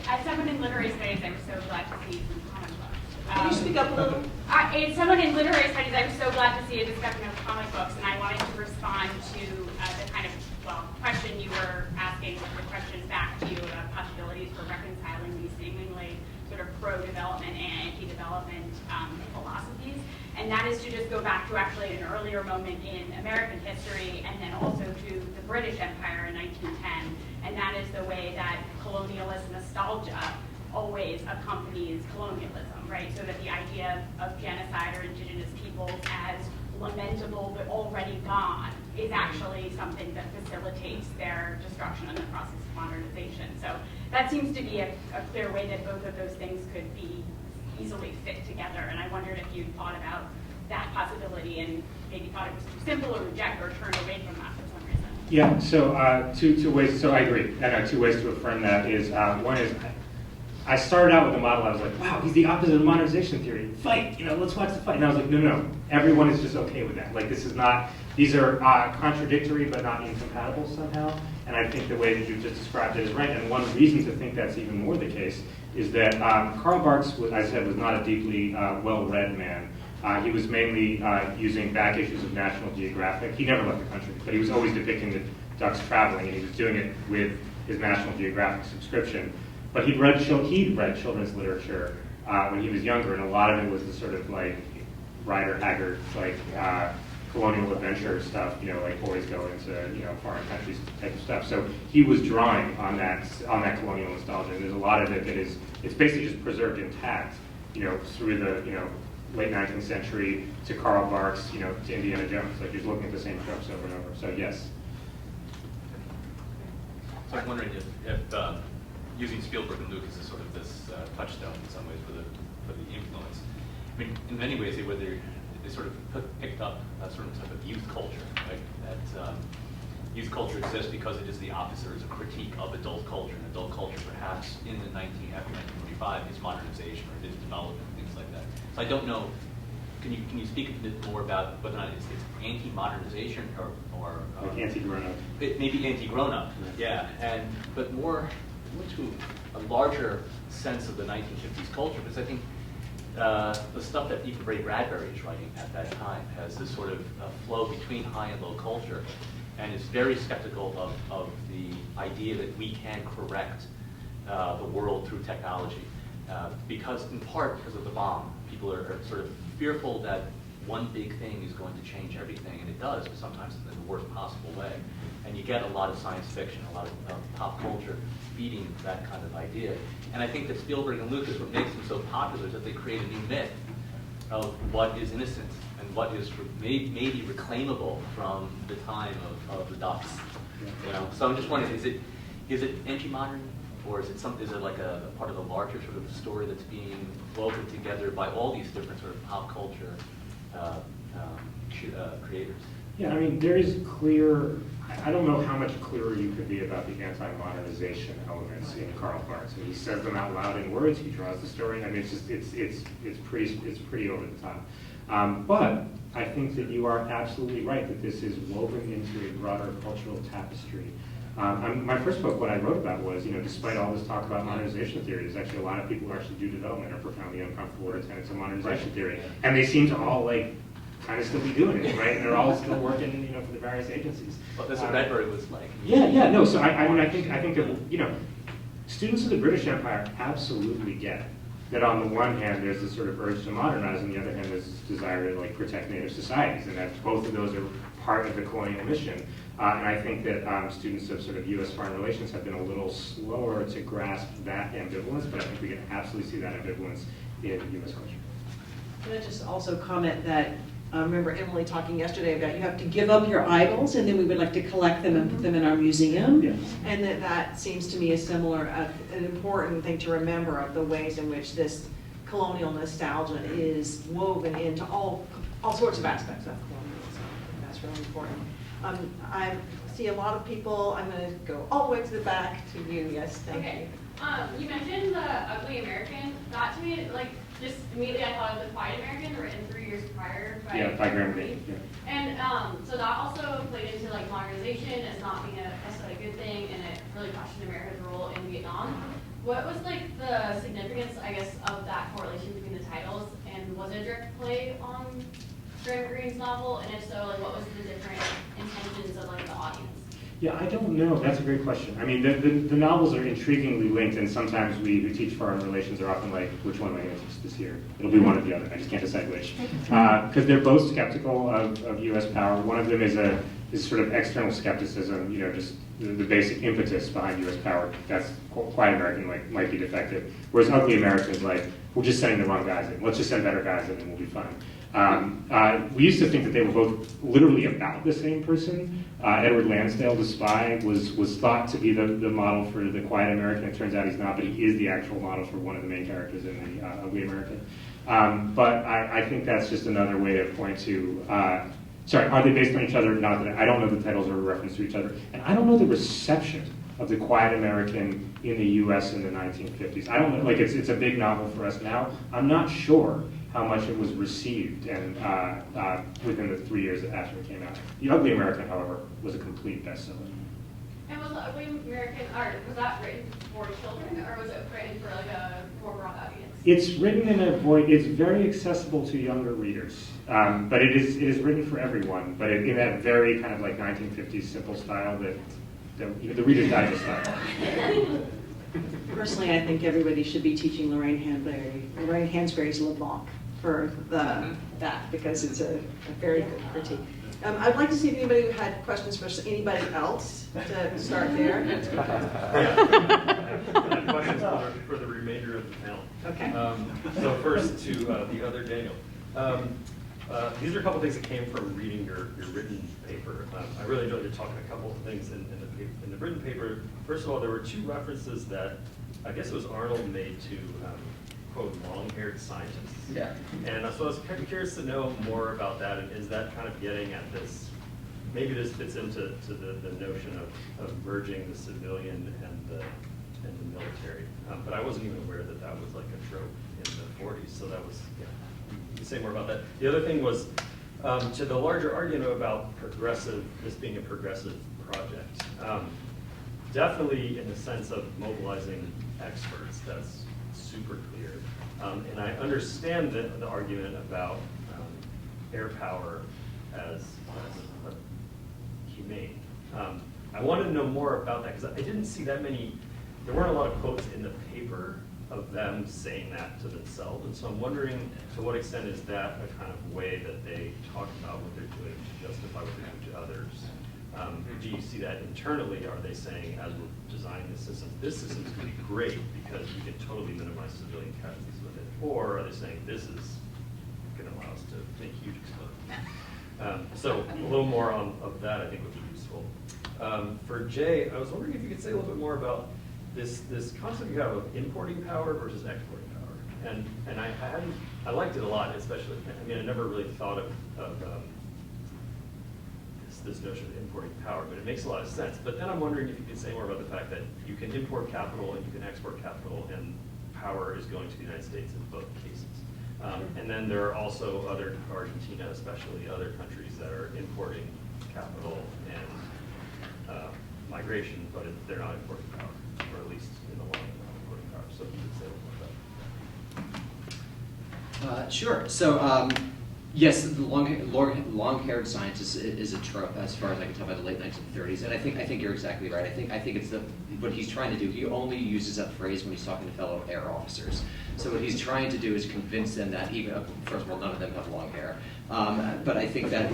As someone in literary studies, I'm so glad to see some comic books. Can you speak up a little? As someone in literary studies, I'm so glad to see a discussion of comic books, and I wanted to respond to the kind of, question you were asking, the questions back to you about possibilities for reconciling these seemingly sort of pro-development and anti-development philosophies. And that is to just go back to actually an earlier moment in American history, and then also to the British Empire in 1910. And that is the way that colonialist nostalgia always accompanies colonialism, right? So that the idea of genocide or indigenous peoples as lamentable but already gone is actually something that facilitates their destruction in the process of modernization. So that seems to be a clear way that both of those things could be easily fit together. And I wondered if you'd thought about that possibility and maybe thought it was too simple or reject or turned away from that for some reason. Yeah, so two ways, so I agree. And two ways to affirm that is, one is, I started out with a model, I was like, wow, he's the opposite of modernization theory. Fight, let's watch the fight. And I was like, no, everyone is just okay with that. Like, this is not, these are contradictory but not incompatible somehow. And I think the way that you just described it is right. And one reason to think that's even more the case is that Karl Barks, as I said, was not a deeply well-read man. He was mainly using back issues of National Geographic. He never left the country, but he was always depicting the ducks traveling, and he was doing it with his National Geographic subscription. But he'd read children's literature when he was younger, and a lot of it was the sort of like Rider Haggard, like colonial adventure stuff, like boys go into foreign countries type of stuff. So he was drawing on that colonial nostalgia. And there's a lot of it that it's basically just preserved intact, through the late 19th century to Karl Barks, to Indiana Jones. Like he's looking at the same tropes over and over. So yes. So I'm wondering if using Spielberg and Lucas as sort of this touchstone in some ways for the influence. I mean, in many ways they sort of picked up a certain type of youth culture, right? That youth culture exists because it is the opposite, or is a critique of adult culture. And adult culture, perhaps after 1945, is modernization or is development, things like that. So I don't know. Can you speak a bit more about whether or not it's anti-modernization or like anti-grown-up? Maybe anti-grown-up, yeah. But more to a larger sense of the 1950s culture, because I think the stuff that even Ray Bradbury is writing at that time has this sort of flow between high and low culture, and is very skeptical of the idea that we can correct the world through technology, in part because of the bomb. People are sort of fearful that one big thing is going to change everything, and it does, but sometimes in the worst possible way. And you get a lot of science fiction, a lot of pop culture feeding that kind of idea. And I think that Spielberg and Lucas, what makes them so popular is that they create a new myth of what is innocent and what is maybe reclaimable from the time of the ducks. So I'm just wondering, is it anti-modern, or is it like a part of a larger sort of story that's being woven together by all these different sort of pop culture creators? Yeah, I mean, there is clear, I don't know how much clearer you could be about the anti-modernization elements in Karl Barks. He says them out loud in words, he draws the story. I mean, it's pretty over the top. But I think that you are absolutely right that this is woven into a broader cultural tapestry My first book, what I wrote about was, despite all this talk about modernization theory, there's actually a lot of people who actually do development are profoundly uncomfortable with the tenets of modernization theory. And they seem to all, kind of still be doing it, right? And they're all still working, for the various agencies. Well, that's what Redbury was like. Yeah, no, so I think that, students of the British Empire absolutely get that on the one hand, there's this sort of urge to modernize, on the other hand, there's this desire to protect native societies, and that both of those are part of the colonial mission. And I think that students of sort of U.S. foreign relations have been a little slower to grasp that ambivalence, but I think we can absolutely see that ambivalence in U.S. culture. Can I just also comment that I remember Emily talking yesterday about you have to give up your idols, and then we would like to collect them and put them in our museum. Yeah. And that seems to me a similar, an important thing to remember of the ways in which this colonial nostalgia is woven into all sorts of aspects of colonialism. That's really important. I see a lot of people. I'm going to go all the way to the back to you. Yes, thank you. You mentioned the Ugly American. That to me, just immediately I thought of The Quiet American, written 3 years prior by Graham. Yeah. And so that also played into modernization as not being necessarily a good thing, and it really questioned America's role in Vietnam. What was the significance, I guess, of that correlation between the titles, and was it a direct play on Graham Greene's novel? And if so, what was the different intentions of the audience? Yeah, I don't know. That's a great question. I mean, the novels are intriguingly linked, and sometimes we who teach foreign relations are often like, which one am I going to teach this year? It'll be one or the other. I just can't decide which. Because they're both skeptical of U.S. power. One of them is sort of external skepticism, just the basic impetus behind U.S. power. That's Quiet American, might be defective. Whereas Ugly American is we're just sending the wrong guys in. Let's just send better guys in and we'll be fine. We used to think that they were both literally about the same person. Edward Lansdale, the spy, was thought to be the model for the Quiet American. It turns out he's not, but he is the actual model for one of the main characters in the Ugly American. But I think that's just another way to point to, sorry, are they based on each other? Not that I don't know the titles are a reference to each other. And I don't know the reception of the Quiet American in the U.S. in the 1950s. I don't know, it's a big novel for us now. I'm not sure how much it was received and within the 3 years after it came out. The Ugly American, however, was a complete bestseller. And was The Ugly American, or was that written for children, or was it written for a more broad audience? It's written in a voice, it's very accessible to younger readers, but it is written for everyone, but in that very kind of 1950s simple style that the Reader's Digest style. Personally, I think everybody should be teaching Lorraine Hansberry's LeBlanc for that, because it's a very good critique. I'd like to see if anybody had questions for anybody else to start there. I have questions for the remainder of the panel. Okay. So first to the other Daniel. These are a couple things that came from reading your written paper. I really enjoyed your talking a couple of things in the written paper. First of all, there were two references that I guess it was Arnold made to quote long-haired scientists. Yeah. And so I was kind of curious to know more about that. And is that kind of getting at this? Maybe this fits into the notion of merging the civilian and the military. But I wasn't even aware that that was a trope in the 40s. So that was, yeah. You can say more about that. The other thing was to the larger argument about this being a progressive project. Definitely in the sense of mobilizing experts, that's super clear. And I understand the argument about air power as humane. I wanted to know more about that because I didn't see that many, there weren't a lot of quotes in the paper of them saying that to themselves. And so I'm wondering to what extent is that a kind of way that they talk about what they're doing to justify what they're doing to others? Do you see that internally? Are they saying, as we're designing this system is going to be great because we can totally minimize civilian casualties with it? Or are they saying this is going to allow us to make huge explosions? So a little more of that I think would be useful. For Jay, I was wondering if you could say a little bit more about this concept you have of importing power versus exporting power. And I liked it a lot, especially, I mean, I never really thought of this notion of importing power, but it makes a lot of sense. But then I'm wondering if you could say more about the fact that you can import capital and you can export capital, and power is going to the United States in both cases. And then there are also Argentina especially, other countries that are importing capital and migration, but they're not importing power, or at least in the long run, they're not importing power. So you could say a little more about that. Sure. So, yes, the long-haired scientist is a trope as far as I can tell by the late 1930s, and I think you're exactly right. I think it's what he's trying to do. He only uses that phrase when he's talking to fellow air officers. So what he's trying to do is convince them that even, first of all, none of them have long hair, but I think that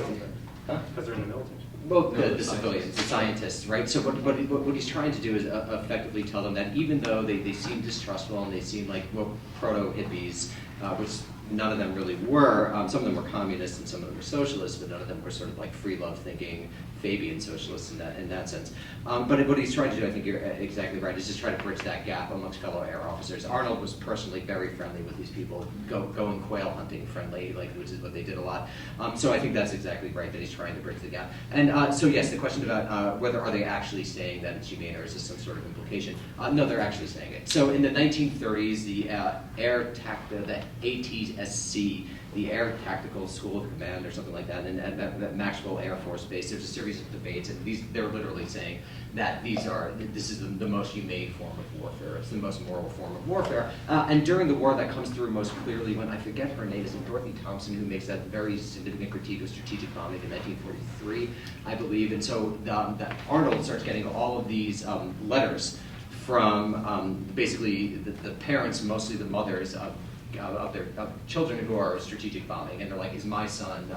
Because they're in the military. well, the civilians, the scientists, right? So what he's trying to do is effectively tell them that even though they seem distrustful and they seem like proto-hippies, which none of them really were, some of them were communists and some of them were socialists, but none of them were sort of like free love thinking Fabian socialists in that sense. But what he's trying to do, I think you're exactly right, is just try to bridge that gap amongst fellow air officers. Arnold was personally very friendly with these people, going quail hunting friendly, which is what they did a lot. So I think that's exactly right, that he's trying to bridge the gap. And so yes, the question about whether are they actually saying that it's humane or is this some sort of implication? No, they're actually saying it. So in the 1930s, the the ATSC, the Air Tactical School of Command or something like that, and at Maxwell Air Force Base, there's a series of debates, and they're literally saying that this is the most humane form of warfare. It's the most moral form of warfare. And during the war, that comes through most clearly when, I forget her name, is it Dorothy Thompson, who makes that very significant critique of strategic bombing in 1943, I believe. And so that Arnold starts getting all of these letters from basically the parents, mostly the mothers, of their children who are strategic bombing, and they're like, is my son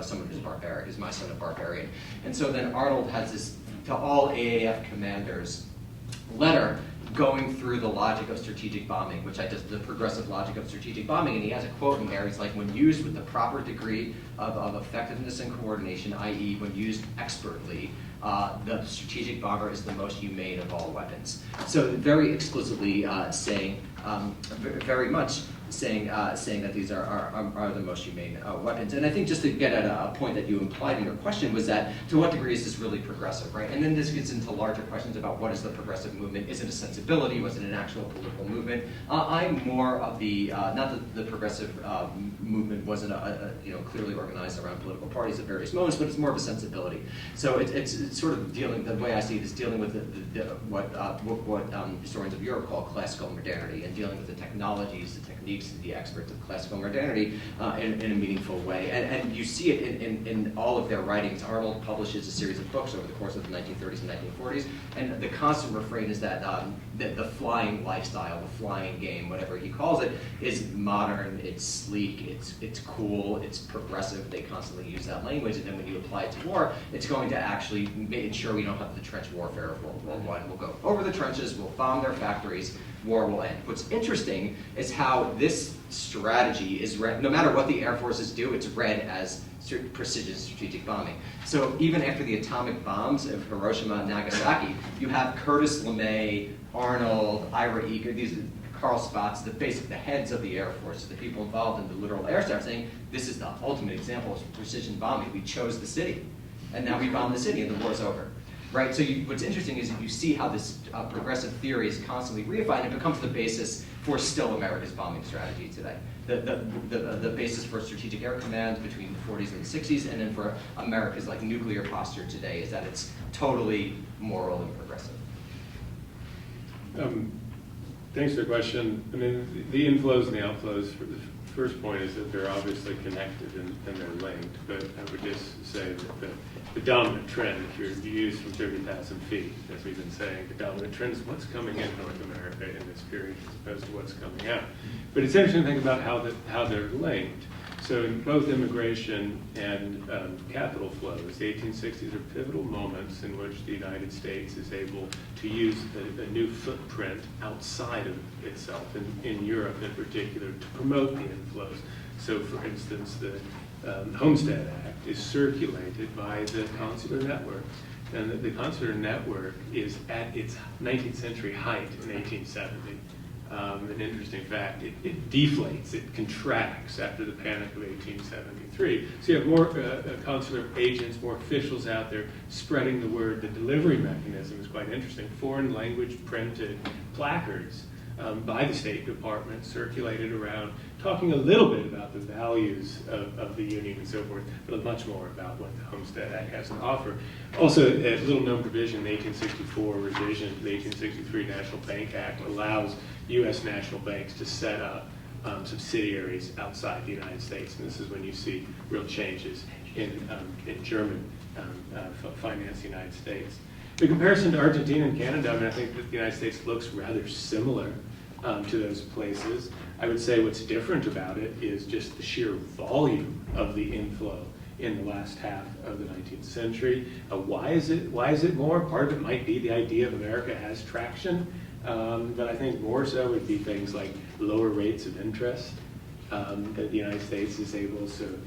someone who's barbaric? Is my son a barbarian? And so then Arnold has this, to all AAF commanders, letter going through the logic of strategic bombing, the progressive logic of strategic bombing, and he has a quote in there. He's like, when used with the proper degree of effectiveness and coordination, i.e. when used expertly, the strategic bomber is the most humane of all weapons. So very explicitly saying, very much saying that these are the most humane weapons. And I think just to get at a point that you implied in your question was that to what degree is this really progressive, right? And then this gets into larger questions about what is the progressive movement? Is it a sensibility? Was it an actual political movement? I'm more of the, not that the progressive movement wasn't clearly organized around political parties at various moments, but it's more of a sensibility. So it's sort of dealing, the way I see it is dealing with what historians of Europe call classical modernity, and dealing with the technologies, the techniques, the experts of classical modernity in a meaningful way. And you see it in all of their writings. Arnold publishes a series of books over the course of the 1930s and 1940s, and the constant refrain is that the flying lifestyle, the flying game, whatever he calls it, is modern, it's sleek, it's cool, it's progressive. They constantly use that language, and then when you apply it to war, it's going to actually ensure we don't have the trench warfare of World War I. We'll go over the trenches, we'll bomb their factories, war will end. What's interesting is how this strategy is read, no matter what the air forces do, it's read as precision strategic bombing. So even after the atomic bombs of Hiroshima and Nagasaki, you have Curtis LeMay, Arnold, Ira Eager, these Carl Spaatz, the heads of the Air Force, the people involved in the literal air staff, saying this is the ultimate example of precision bombing. We chose the city, and now we bomb the city, and the war's over. Right, so what's interesting is you see how this progressive theory is constantly reified, and it becomes the basis for still America's bombing strategy today. The basis for strategic air command between the 40s and the 60s, and then for America's nuclear posture today is that it's totally moral and progressive. Thanks for the question. I mean, the inflows and the outflows, the first point is that they're obviously connected and they're linked, but I would just say that the dominant trend, if you use from 30,000 feet, as we've been saying, the dominant trend is what's coming in North America in this period as opposed to what's coming out. But it's interesting to think about how they're linked. So in both immigration and capital flows, the 1860s are pivotal moments in which the United States is able to use a new footprint outside of itself, in Europe in particular, to promote the inflows. So for instance, the Homestead Act is circulated by the consular network. And the consular network is at its 19th century height in 1870. An interesting fact, it deflates, it contracts after the Panic of 1873. So you have more consular agents, more officials out there spreading the word. The delivery mechanism is quite interesting. Foreign language printed placards by the State Department, circulated around, talking a little bit about the values of the Union and so forth, but much more about what the Homestead Act has to offer. Also, a little-known provision, the 1864 revision to the 1863 National Bank Act allows U.S. national banks to set up subsidiaries outside the United States, and this is when you see real changes in German finance the United States. The comparison to Argentina and Canada, I mean, I think that the United States looks rather similar to those places. I would say what's different about it is just the sheer volume of the inflow in the last half of the 19th century. Why is it more? Part of it might be the idea of America has traction, but I think more so would be things like lower rates of interest, that the United States is able to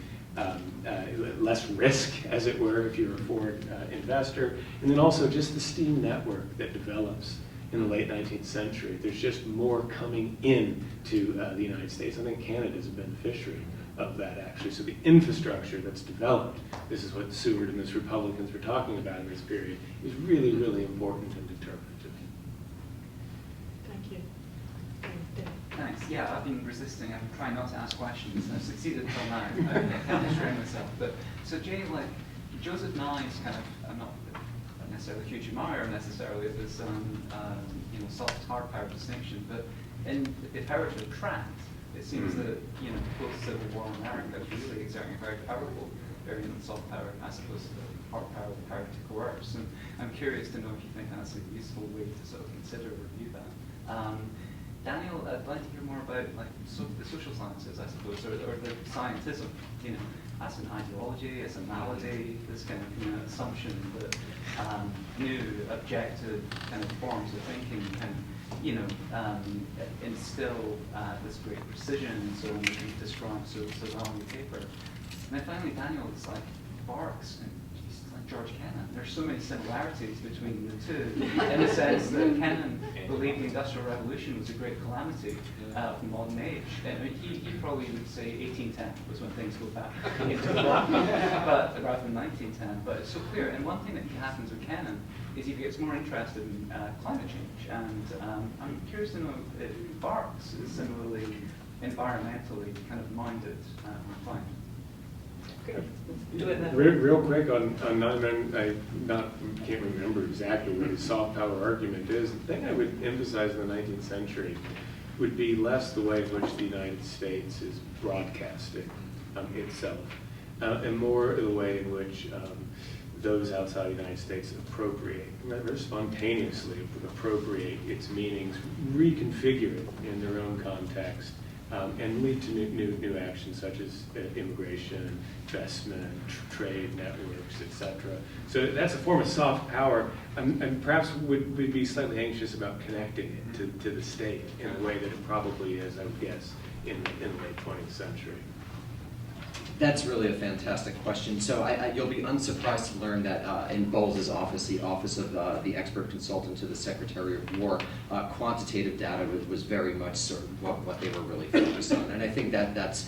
less risk, as it were, if you're a foreign investor, and then also just the steam network that develops in the late 19th century. There's just more coming in to the United States. I think Canada is a beneficiary of that, actually. So the infrastructure that's developed, this is what Seward and his Republicans were talking about in this period, is really, really important and determinative. Thank you. Thanks. Yeah, I've been resisting. I'm trying not to ask questions, and I've succeeded until now. I can't restrain myself. But so, Jay, like Joseph Nye's kind of, I'm not necessarily a huge admirer necessarily of his, soft hard power distinction, but in the power to attract, it seems that post-Civil War America is really exerting a very powerful variant of soft power as opposed to the hard power, the power to coerce. And I'm curious to know if you think that's a useful way to sort of consider or review that. Daniel, I'd like to hear more about the social sciences, I suppose, or the scientism, as an ideology, as a malady, this kind of assumption that new objective kind of forms of thinking can, instill this great precision and so on that you've described so well in your paper. And then finally, Daniel, it's like Barks and George Kennan. There's so many similarities between the two, in the sense that Kennan believed the Industrial Revolution was a great calamity of the modern age. I mean, he probably would say 1810 was when things go back into the block, but rather than 1910. But it's so clear. And one thing that happens with Kennan is he gets more interested in climate change. And I'm curious to know if Barks is similarly environmentally kind of minded on climate. Real quick on I can't remember exactly what the soft power argument is. The thing I would emphasize in the 19th century would be less the way in which the United States is broadcasting itself, and more the way in which those outside the United States appropriate, very spontaneously appropriate its meanings, reconfigure it in their own context, and lead to new actions such as immigration, investment, trade networks, etc. So that's a form of soft power, and perhaps would be slightly anxious about connecting it to the state in a way that it probably is, I would guess, in the late 20th century. That's really a fantastic question. So you'll be unsurprised to learn that in Bowles's office, the office of the expert consultant to the Secretary of War, quantitative data was very much sort of what they were really focused on. And I think that's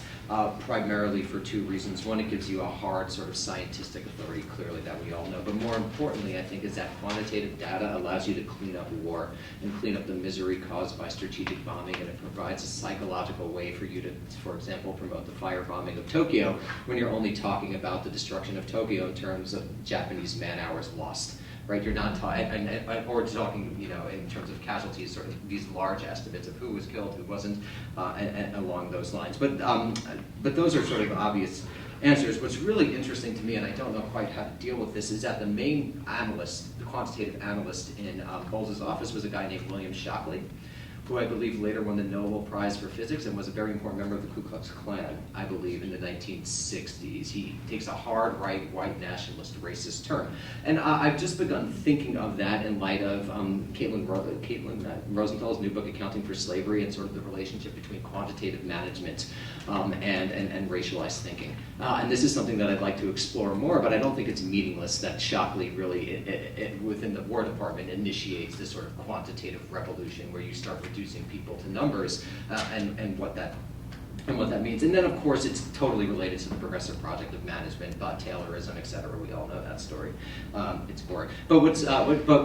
primarily for two reasons. One, it gives you a hard sort of scientific authority, clearly, that we all know. But more importantly, I think, is that quantitative data allows you to clean up war and clean up the misery caused by strategic bombing, and it provides a psychological way for you to, for example, promote the firebombing of Tokyo when you're only talking about the destruction of Tokyo in terms of Japanese man-hours lost. Right, you're not or talking, in terms of casualties, sort of these large estimates of who was killed, who wasn't, and along those lines. But those are sort of obvious answers. What's really interesting to me, and I don't know quite how to deal with this, is that the main analyst, the quantitative analyst in Bowles's office, was a guy named William Shockley, who I believe later won the Nobel Prize for Physics and was a very important member of the Ku Klux Klan, I believe, in the 1960s. He takes a hard right, white nationalist, racist turn. And I've just begun thinking of that in light of Caitlin Rosenthal's new book, Accounting for Slavery, and sort of the relationship between quantitative management and racialized thinking. And this is something that I'd like to explore more, but I don't think it's meaningless that Shockley really, within the War Department, initiates this sort of quantitative revolution where you start reducing people to numbers, and what that and what that means. And then, of course, it's totally related to the progressive project of management, Taylorism, et cetera. We all know that story. It's boring. But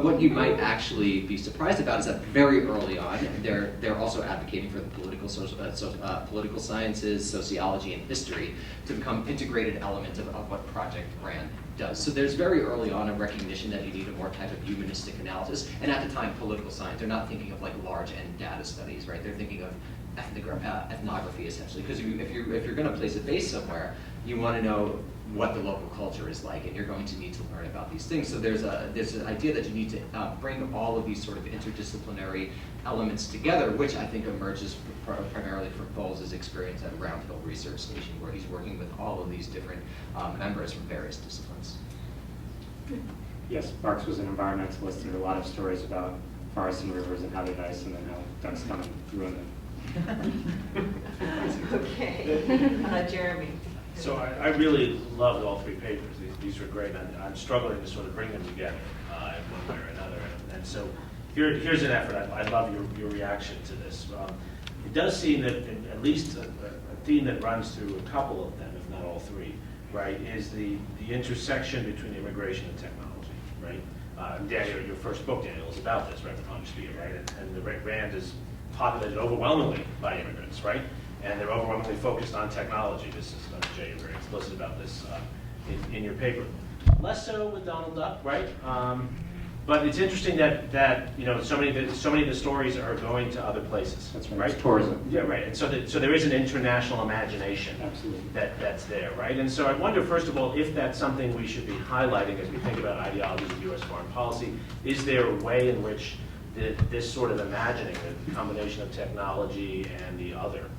what you might actually be surprised about is that very early on, they're also advocating for the political sciences, sociology, and history to become integrated elements of what Project Brand does. So there's very early on a recognition that you need a more type of humanistic analysis, and at the time, political science. They're not thinking of like large end data studies, right? They're thinking of ethnography essentially, because if you're going to place a base somewhere, you want to know what the local culture is like, and you're going to need to learn about these things. So there's an idea that you need to bring all of these sort of interdisciplinary elements together, which I think emerges primarily from Bowles' experience at Round Hill Research Station, where he's working with all of these different members from various disciplines. Yes, Marx was an environmentalist, and there are a lot of stories about forests and rivers and how they're nice, and then how ducks come and ruin them. Okay, Jeremy. So I really loved all three papers. These were great. I'm struggling to sort of bring them together in one way or another. And so here's an effort. I love your reaction to this. It does seem that at least a theme that runs through a couple of them, if not all three, right, is the intersection between immigration and technology, right? Daniel, your first book, Daniel, is about this, right, the Sphere, right? And the Rand is populated overwhelmingly by immigrants, right? And they're overwhelmingly focused on technology. This is, Jay, you're very explicit about this in your paper. Less so with Donald Duck, right? But it's interesting that you know so many of the stories are going to other places. That's right. It's tourism. Yeah, right. And so there is an international imagination. Absolutely. That's there, right? And so I wonder, first of all, if that's something we should be highlighting as we think about ideologies of U.S. foreign policy. Is there a way in which this sort of imagining, the combination of technology and the other,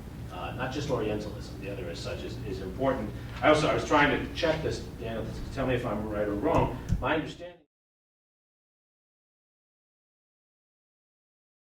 not just Orientalism, the other as such, is important? I was trying to check this, Daniel, to tell me if I'm right or wrong. My understanding